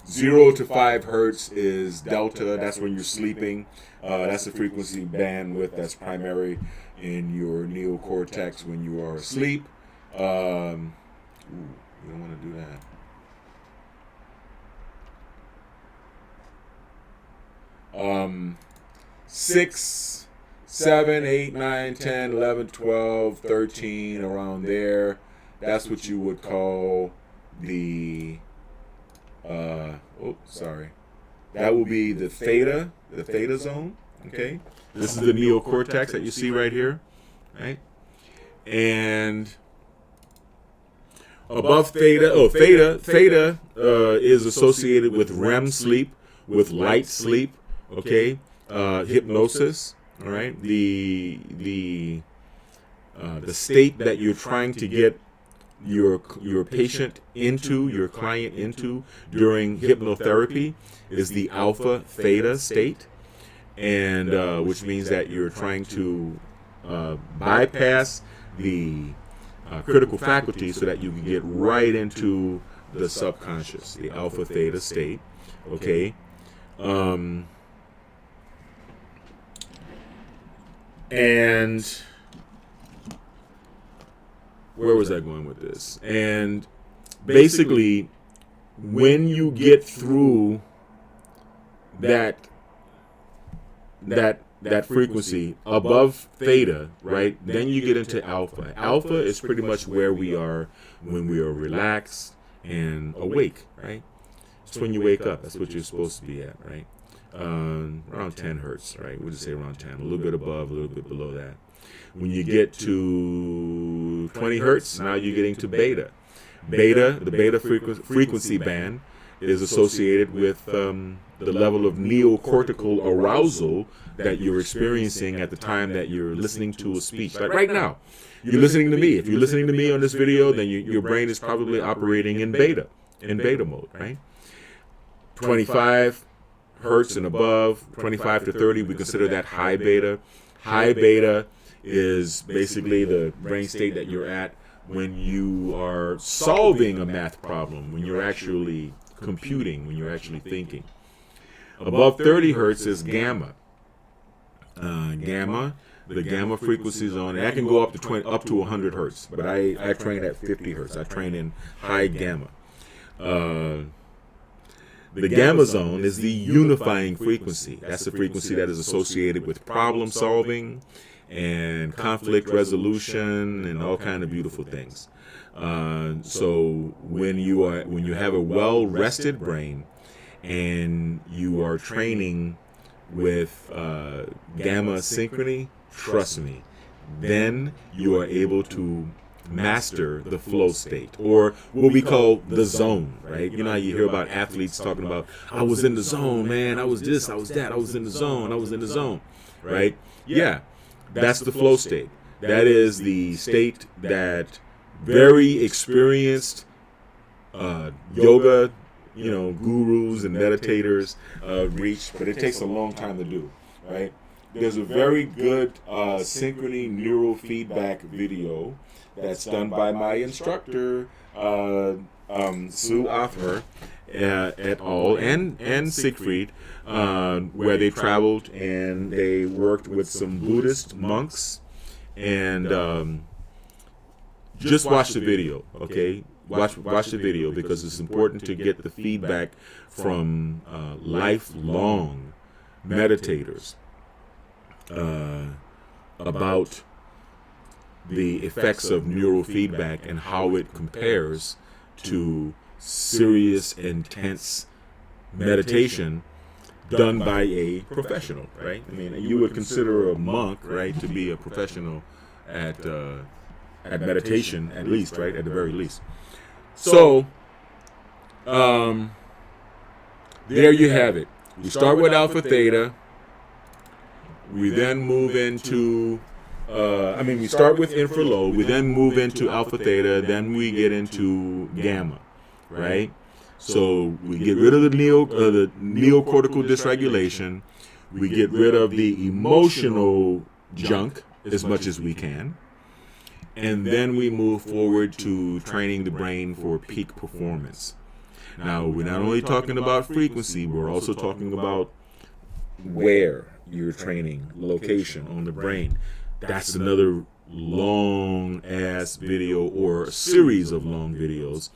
Speaker 1: 0 to 5 hertz is delta. That's when you're sleeping. That's the frequency bandwidth that's primary in your neocortex when you are asleep. You don't want to do that. 6, 7, 8, 9, 10, 11, 12, 13, around there. That's what you would call the that will be the theta zone, okay? This is the neocortex that you see right here, right? And above theta is associated with REM sleep, with light sleep, okay? Hypnosis, all right? The state that you're trying to get your patient into, your client into during hypnotherapy is the alpha theta state, and which means that you're trying to bypass the critical faculty so that you can get right into the subconscious, the alpha theta state, okay? And where was I going with this? And basically, when you get through that frequency above theta, right, then you get into alpha. Alpha is pretty much where we are when we are relaxed and awake, right? It's when you wake up. That's what you're supposed to be at, right? Around 10 hertz, right? We'll just say around 10, a little bit above, a little bit below that. When you get to 20 hertz, now you're getting to beta. The beta frequency band is associated with the level of neocortical arousal that you're experiencing at the time that you're listening to a speech. Like right now, you're listening to me. If you're listening to me on this video, then your brain is probably operating in beta mode, right? 25 hertz and above, 25 to 30, we consider that high beta. High beta is basically the brain state that you're at when you are solving a math problem, when you're actually computing, when you're actually thinking. Above 30 hertz is gamma. The gamma frequency zone, and that can go up to 100 hertz, but I train at 50 hertz. I train in high gamma. The gamma zone is the unifying frequency. That's the frequency that is associated with problem solving and conflict resolution and all kind of beautiful things. So when you have a well-rested brain and you are training with gamma synchrony, trust me, then you are able to master the flow state, or what we call the zone, right? You know how you hear about athletes talking about, I was in the zone, man, I was this, I was that, I was in the zone, right? Yeah, that's the flow state. That is the state that very experienced yoga, gurus and meditators reach, but it takes a long time to do, right? There's a very good synchrony neurofeedback video that's done by my instructor, Sue Othmer, et al., and Siegfried, where they traveled and they worked with some Buddhist monks, and just watch the video, okay? Watch the video, because it's important to get the feedback from lifelong meditators about the effects of neurofeedback and how it compares to serious, intense meditation done by a professional, right? I mean, you would consider a monk, right, to be a professional at meditation, at least, right, at the very least. So, there you have it. We start with alpha theta. We then move into, we start with infralow. We then move into alpha theta. Then we get into gamma, right? So we get rid of the neocortical dysregulation. We get rid of the emotional junk as much as we can. And then we move forward to training the brain for peak performance. Now, we're not only talking about frequency, we're also talking about where you're training, location on the brain. That's another long-ass video, or a series of long videos.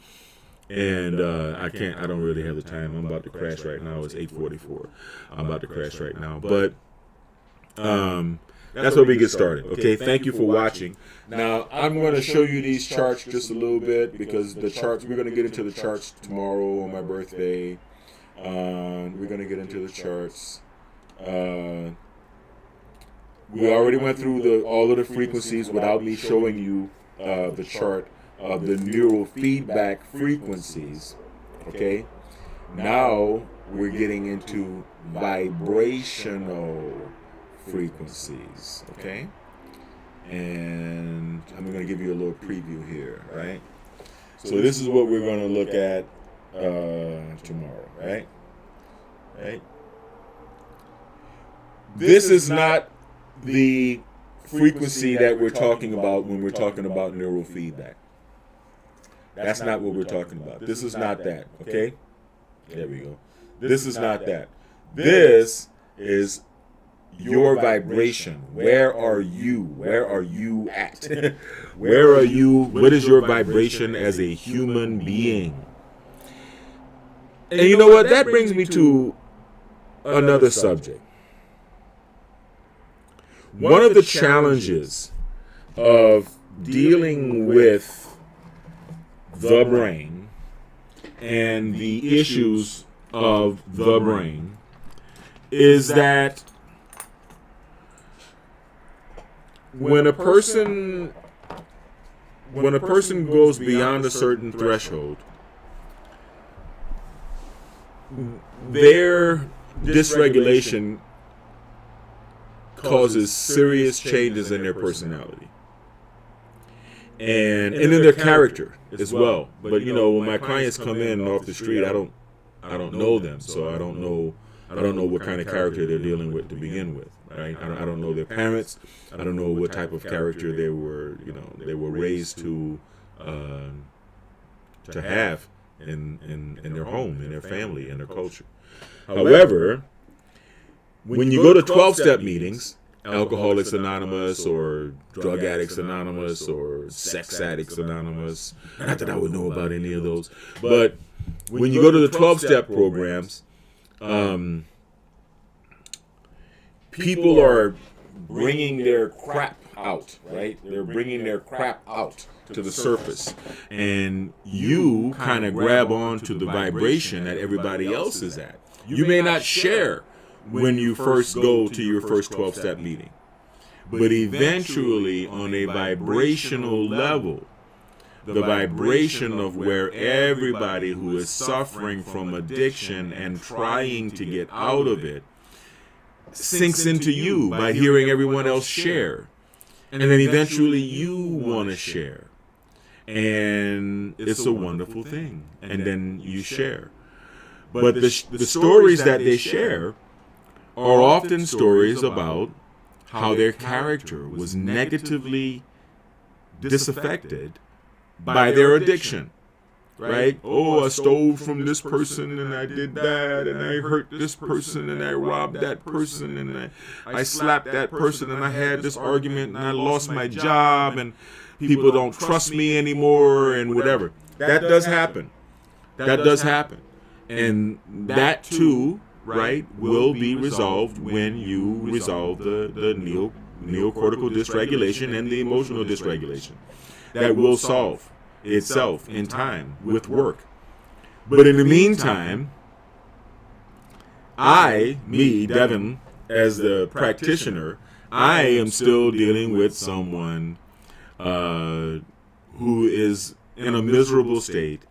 Speaker 1: And I don't really have the time. I'm about to crash right now. It's 8:44. I'm about to crash right now. But that's where we get started. Okay, thank you for watching. Now, I'm going to show you these charts just a little bit, because the charts, we're going to get into the charts tomorrow on my birthday. We're going to get into the charts. We already went through all of the frequencies without me showing you the chart of the neurofeedback frequencies. Okay, now we're getting into vibrational frequencies. Okay, and I'm going to give you a little preview here, right? So this is what we're going to look at tomorrow, right? This is not the frequency that we're talking about when we're talking about neurofeedback. That's not what we're talking about. This is not that, okay? There we go. This is not that. This is your vibration. Where are you? Where are you at? Where are you? What is your vibration as a human being? And you know what? That brings me to another subject. One of the challenges of dealing with the brain and the issues of the brain is that when a person goes beyond a certain threshold, their dysregulation causes serious changes in their personality and in their character as well. But when my clients come in off the street, I don't know them, so I don't know what kind of character they're dealing with to begin with, right? I don't know their parents. I don't know what type of character they were raised to have in their home, in their family, in their culture. However, when you go to 12-step meetings, Alcoholics Anonymous or Drug Addicts Anonymous or Sex Addicts Anonymous, not that I would know about any of those, but when you go to the 12-step programs, people are bringing their crap out, right? They're bringing their crap out to the surface. And you kind of grab on to the vibration that everybody else is at. You may not share when you first go to your first 12-step meeting, but eventually on a vibrational level, the vibration of where everybody who is suffering from addiction and trying to get out of it sinks into you by hearing everyone else share. And then eventually you want to share. And it's a wonderful thing. And then you share. But the stories that they share are often stories about how their character was negatively disaffected by their addiction. Right? Oh, I stole from this person and I did that and I hurt this person and I robbed that person and I slapped that person and I had this argument and I lost my job and people don't trust me anymore and whatever. That does happen. That does happen. And that too, right, will be resolved when you resolve the neocortical dysregulation and the emotional dysregulation. That will solve itself in time with work. But in the meantime, Devin, as the practitioner, I am still dealing with someone who is in a miserable state,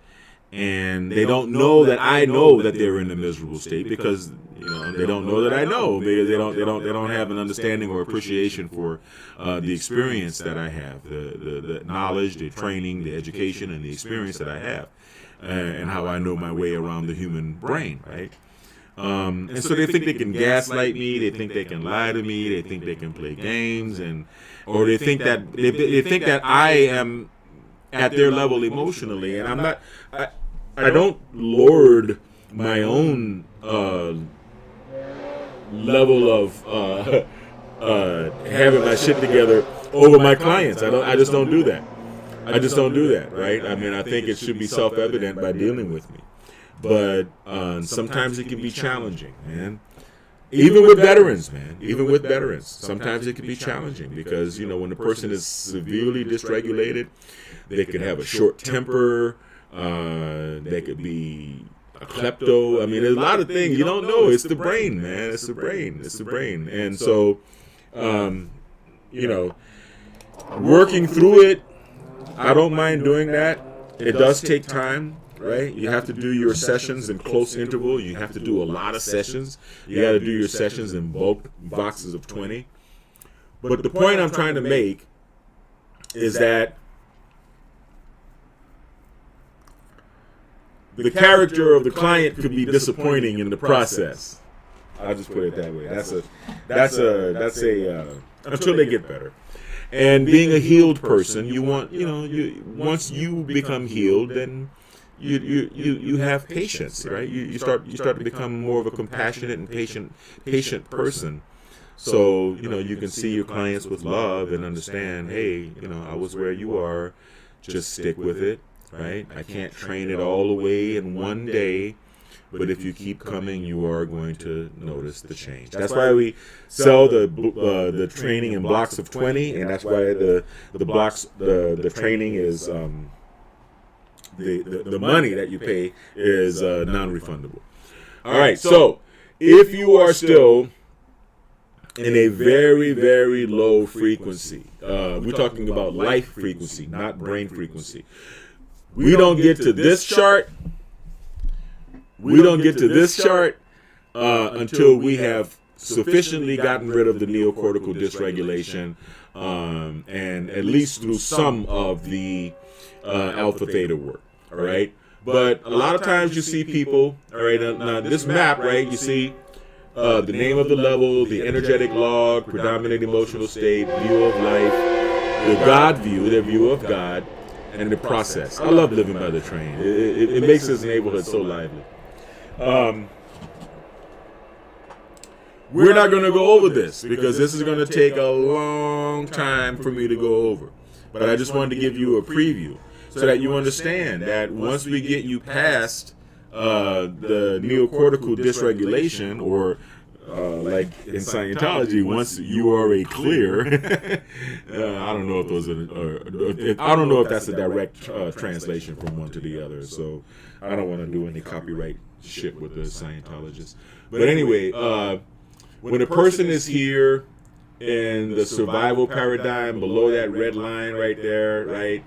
Speaker 1: and they don't know that I know that they're in a miserable state because they don't know that I know because they don't have an understanding or appreciation for the experience that I have, the knowledge, the training, the education, and the experience that I have, and how I know my way around the human brain, right? And so they think they can gaslight me, they think they can lie to me, they think they can play games, or they think that I am at their level emotionally, and I'm not. I don't lord my own level of having my shit together over my clients. I just don't do that. I just don't do that, right? I mean, I think it should be self-evident by dealing with me. But sometimes it can be challenging, man. Even with veterans, man. Even with veterans. Sometimes it can be challenging because, when the person is severely dysregulated, they could have a short temper. They could be a klepto. I mean, there's a lot of things you don't know. It's the brain, man. It's the brain. It's the brain. And so, working through it, I don't mind doing that. It does take time, right? You have to do your sessions in close interval. You have to do a lot of sessions. You got to do your sessions in bulk boxes of 20. But the point I'm trying to make is that the character of the client could be disappointing in the process. I'll just put it that way. That's a until they get better. And being a healed person, you want, once you become healed, then you have patience, right? You start to become more of a compassionate and patient person. So, you can see your clients with love and understand, hey, I was where you are, just stick with it. Right? I can't train it all the way in one day, but if you keep coming, you are going to notice the change. That's why we sell the training in blocks of 20, and that's why the training is the money that you pay is non-refundable. All right, so if you are still in a very, very low frequency, we're talking about life frequency, not brain frequency. We don't get to this chart. We don't get to this chart until we have sufficiently gotten rid of the neocortical dysregulation, and at least through some of the alpha theta work. All right, but a lot of times you see people. All right, now this map, right? You see the name of the level, the energetic log, predominant emotional state, view of life, the God view, their view of God. And the process. I love living by the train. It makes this neighborhood so lively. We're not going to go over this because this is going to take a long time for me to go over. But I just wanted to give you a preview so that you understand that once we get you past the neocortical dysregulation or like in Scientology, once you are a clear, I don't know if those are, I don't know if that's a direct translation from one to the other. So I don't want to do any copyright shit with the Scientologists. But anyway, when a person is here in the survival paradigm below that red line right there, right?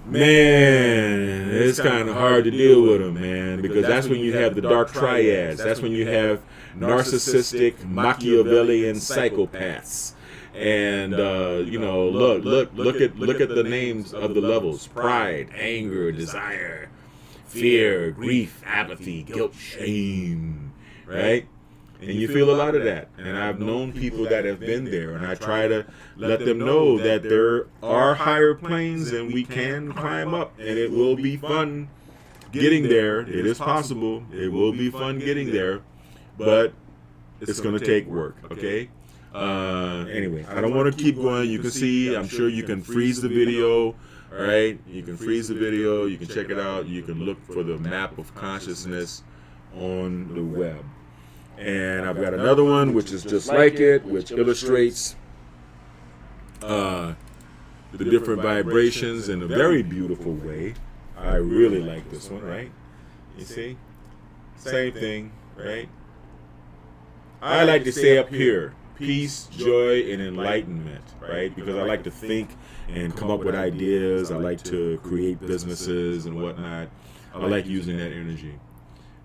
Speaker 1: Man, it's kind of hard to deal with them, man, because that's when you have the dark triads. That's when you have narcissistic, Machiavellian psychopaths. And you know, look at the names of the levels: pride, anger, desire, fear, grief, apathy, guilt, shame, right? And you feel a lot of that. And I've known people that have been there, and I try to let them know that there are higher planes and we can climb up, and it will be fun getting there. It is possible. It will be fun getting there, but it's going to take work, okay? Anyway, I don't want to keep going. You can see, I'm sure you can freeze the video, all right? You can freeze the video. You can check it out. You can look for the map of consciousness on the web. And I've got another one which is just like it, which illustrates the different vibrations in a very beautiful way. I really like this one, right? You see? Same thing, right? I like to say up here, peace, joy, and enlightenment, right? Because I like to think and come up with ideas. I like to create businesses and whatnot. I like using that energy.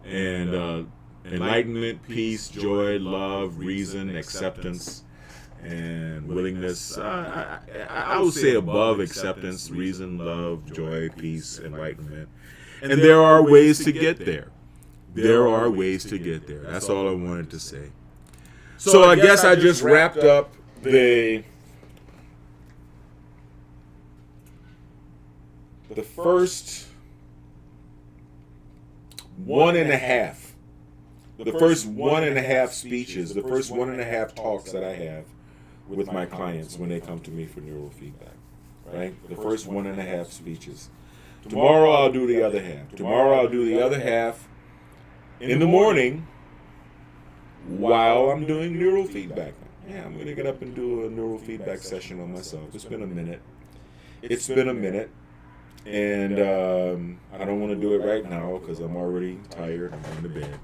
Speaker 1: And enlightenment, peace, joy, love, reason, acceptance, and willingness. I would say above acceptance, reason, love, joy, peace, enlightenment. And there are ways to get there. There are ways to get there. That's all I wanted to say. So I guess I just wrapped up the first one and a half. The first 1.5 speeches, the first 1.5 talks that I have with my clients when they come to me for neurofeedback, right? The first 1.5 speeches. Tomorrow I'll do the other half. Tomorrow I'll do the other half in the morning while I'm doing neurofeedback. Yeah, I'm going to get up and do a neurofeedback session on myself. It's been a minute. And I don't want to do it right now because I'm already tired. I'm going to bed.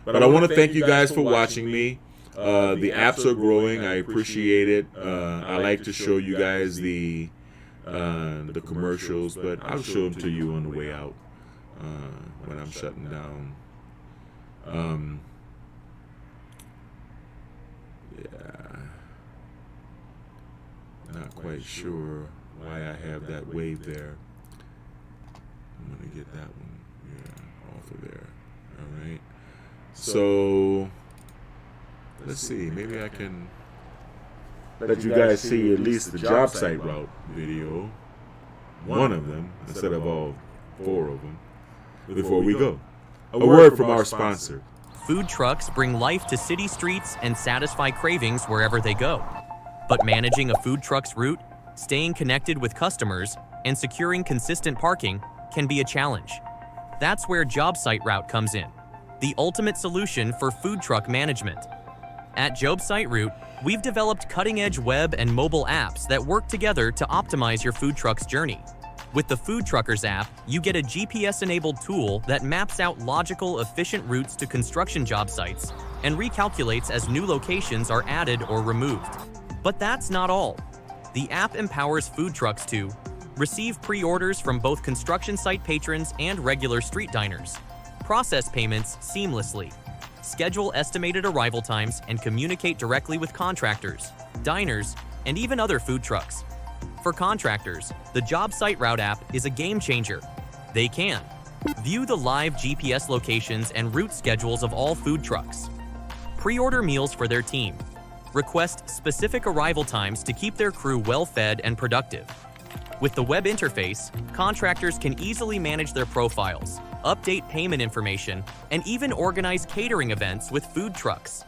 Speaker 1: But I want to thank you guys for watching me. The apps are growing. I appreciate it. I like to show you guys the commercials, but I'll show them to you on the way out when I'm shutting down. Yeah, not quite sure why I have that wave there. I'm gonna get that one, yeah, off of there. All right. So let's see. Maybe I can let you guys see at least the job site route video, one of them instead of all 4 of them, before we go. A word from our sponsor.
Speaker 2: Food trucks bring life to city streets and satisfy cravings wherever they go. But managing a food truck's route, staying connected with customers, and securing consistent parking can be a challenge. That's where JobSite Route comes in, the ultimate solution for food truck management. At JobSite Route, we've developed cutting-edge web and mobile apps that work together to optimize your food truck's journey. With the Food Truckers app, you get a GPS-enabled tool that maps out logical, efficient routes to construction job sites and recalculates as new locations are added or removed. But that's not all. The app empowers food trucks to receive pre-orders from both construction site patrons and regular street diners, process payments seamlessly, schedule estimated arrival times, and communicate directly with contractors, diners, and even other food trucks. For contractors, the JobSite Route app is a game changer. They can view the live GPS locations and route schedules of all food trucks, pre-order meals for their team, request specific arrival times to keep their crew well-fed and productive. With the web interface, contractors can easily manage their profiles, update payment information, and even organize catering events with food trucks.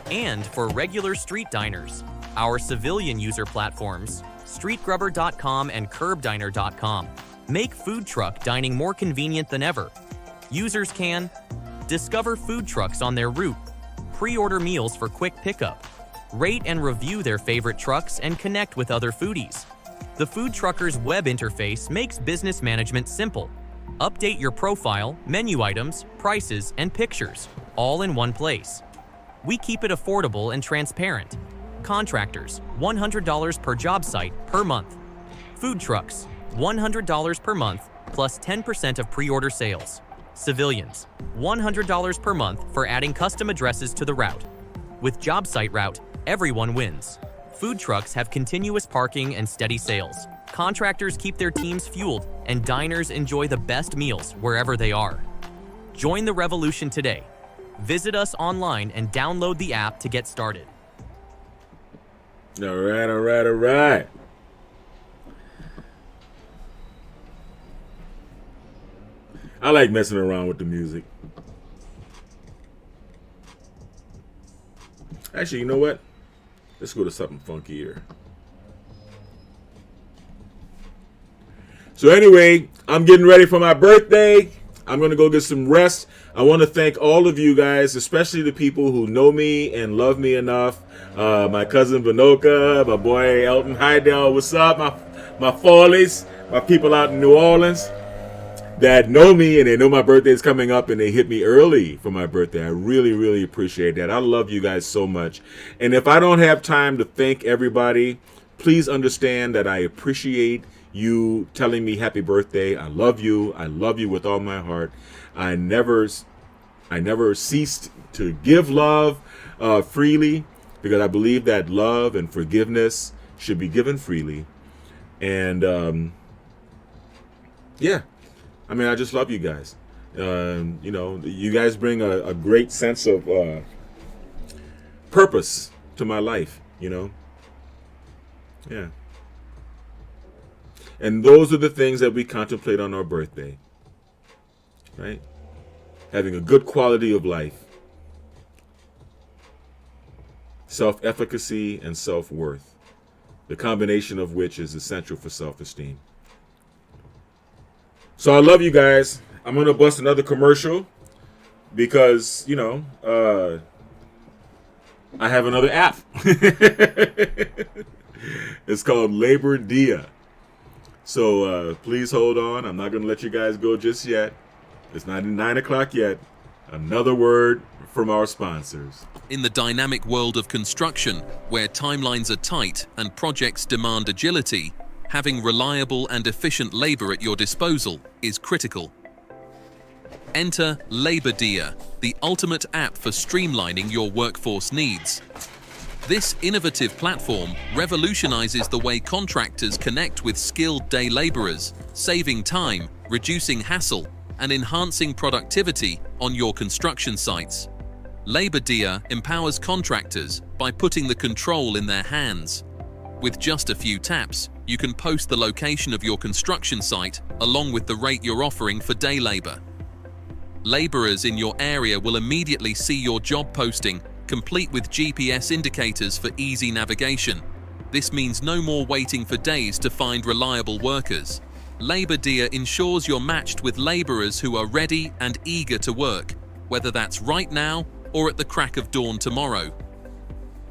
Speaker 2: And for regular street diners, our civilian user platforms, StreetGrubber.com and CurbDiner.com, make food truck dining more convenient than ever. Users can Discover food trucks on their route. Pre-order meals for quick pickup. Rate and review their favorite trucks and connect with other foodies. The Food Truckers web interface makes business management simple. Update your profile, menu items, prices, and pictures, all in one place. We keep it affordable and transparent. Contractors, $100 per job site per month. Food trucks, $100 per month plus 10% of pre-order sales. Civilians, $100 per month for adding custom addresses to the route. With Job Site Route, everyone wins. Food trucks have continuous parking and steady sales. Contractors keep their teams fueled, and diners enjoy the best meals wherever they are. Join the revolution today. Visit us online and download the app to get started.
Speaker 1: All right, all right, all right. I like messing around with the music. Actually, you know what? Let's go to something funkier. So anyway, I'm getting ready for my birthday. I'm going to go get some rest. I want to thank all of you guys, especially the people who know me and love me enough. My cousin Vanoka, my boy Elton Hydell, what's up? My Follies, my people out in New Orleans that know me and they know my birthday is coming up and they hit me early for my birthday. I really, really appreciate that. I love you guys so much. And if I don't have time to thank everybody, please understand that I appreciate you telling me happy birthday. I love you. I love you with all my heart. I never ceased to give love freely because I believe that love and forgiveness should be given freely. And yeah, I mean, I just love you guys. You know, you guys bring a great sense of purpose to my life, you know? Yeah. And those are the things that we contemplate on our birthday, right? Having a good quality of life, self-efficacy, and self-worth, the combination of which is essential for self-esteem. So I love you guys. I'm going to bust another commercial because, you know, I have another app. It's called Labor Dia. So please hold on. I'm not going to let you guys go just yet. It's not 9 o'clock yet. Another word from our sponsors.
Speaker 3: In the dynamic world of construction, where timelines are tight and projects demand agility, having reliable and efficient labor at your disposal is critical. Enter Labor Dia, the ultimate app for streamlining your workforce needs. This innovative platform revolutionizes the way contractors connect with skilled day laborers, saving time, reducing hassle, and enhancing productivity on your construction sites. Labor Dia empowers contractors by putting the control in their hands. With just a few taps, you can post the location of your construction site along with the rate you're offering for day labor. Laborers in your area will immediately see your job posting, complete with GPS indicators for easy navigation. This means no more waiting for days to find reliable workers. Labor Dia ensures you're matched with laborers who are ready and eager to work, whether that's right now or at the crack of dawn tomorrow.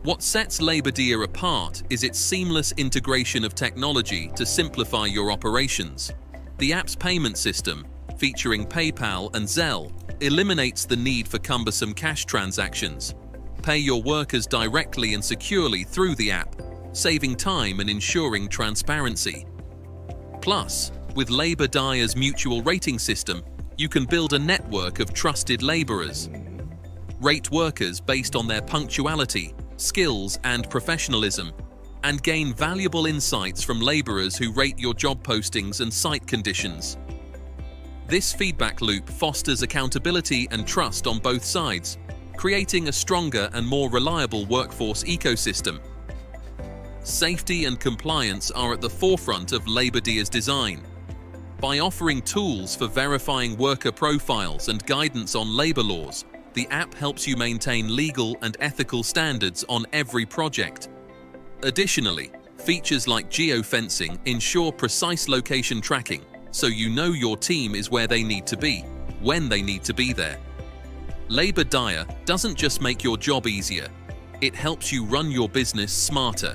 Speaker 3: What sets Labor Dia apart is its seamless integration of technology to simplify your operations. The app's payment system, featuring PayPal and Zelle, eliminates the need for cumbersome cash transactions. Pay your workers directly and securely through the app, saving time and ensuring transparency. Plus, with Labor Dia's mutual rating system, you can build a network of trusted laborers. Rate workers based on their punctuality, skills, and professionalism, and gain valuable insights from laborers who rate your job postings and site conditions. This feedback loop fosters accountability and trust on both sides, creating a stronger and more reliable workforce ecosystem. Safety and compliance are at the forefront of Labor Dia's design. By offering tools for verifying worker profiles and guidance on labor laws, the app helps you maintain legal and ethical standards on every project. Additionally, features like geofencing ensure precise location tracking, so you know your team is where they need to be, when they need to be there. Labor Dia doesn't just make your job easier, it helps you run your business smarter.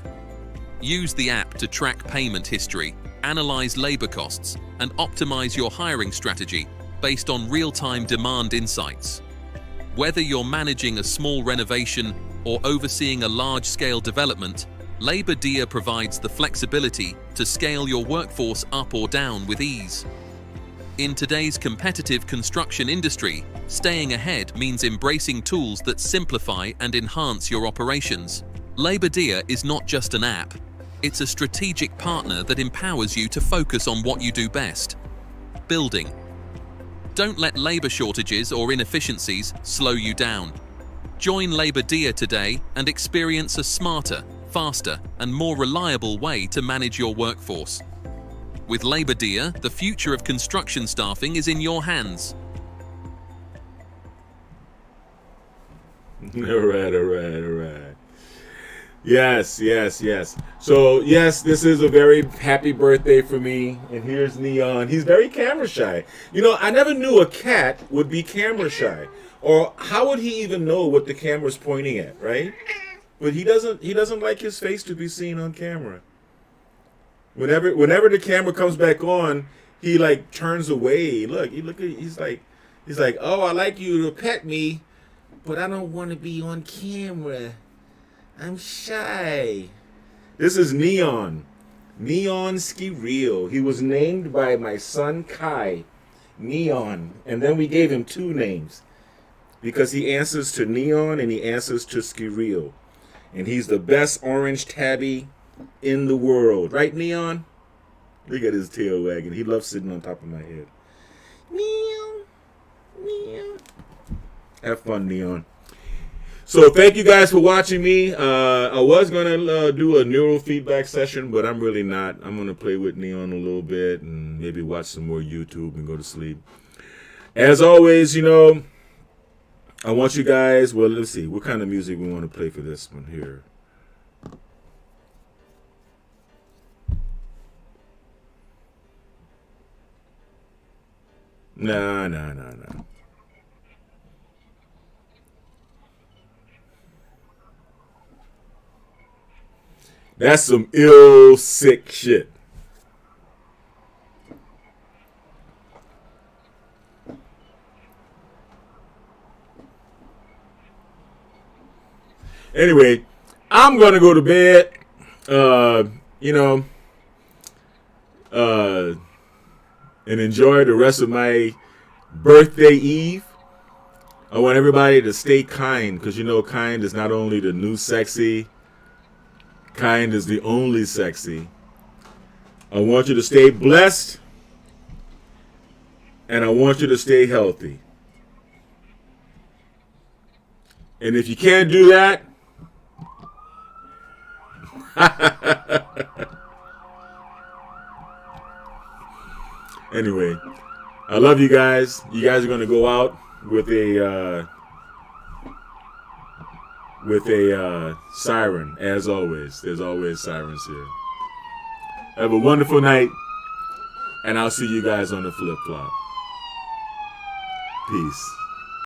Speaker 3: Use the app to track payment history, analyze labor costs, and optimize your hiring strategy based on real-time demand insights. Whether you're managing a small renovation or overseeing a large-scale development, Labor Dia provides the flexibility to scale your workforce up or down with ease. In today's competitive construction industry, staying ahead means embracing tools that simplify and enhance your operations. Labor Dia is not just an app. It's a strategic partner that empowers you to focus on what you do best: building. Don't let labor shortages or inefficiencies slow you down. Join Labor Dia today and experience a smarter, faster, and more reliable way to manage your workforce. With Labor Dia, the future of construction staffing is in your hands.
Speaker 1: All right. Yes. So, yes, this is a very happy birthday for me. And here's Neon. He's very camera shy. You know, I never knew a cat would be camera shy. Or how would he even know what the camera's pointing at, right? But he doesn't like his face to be seen on camera. Whenever the camera comes back on, he like turns away. He's like, "Oh, I like you to pet me, but I don't want to be on camera. I'm shy." This is Neon Skireel. He was named by my son Kai, Neon, and then we gave him two names because he answers to Neon and he answers to Skireel, and he's the best orange tabby in the world, right, Neon? Look at his tail wagging. He loves sitting on top of my head. Neon. Have fun, Neon. So thank you guys for watching me. I was going to do a neural feedback session, but I'm really not. I'm going to play with Neon a little bit and maybe watch some more YouTube and go to sleep. As always, you know, I want you guys, well, let's see, what kind of music we want to play for this one here. No. That's some ill, sick shit. Anyway, I'm going to go to bed, and enjoy the rest of my birthday eve. I want everybody to stay kind, because, you know, kind is not only the new sexy, kind is the only sexy. I want you to stay blessed, and I want you to stay healthy. And if you can't do that, anyway, I love you guys. You guys are going to go out with a siren, as always. There's always sirens here. Have a wonderful night, and I'll see you guys on the flip-flop. Peace.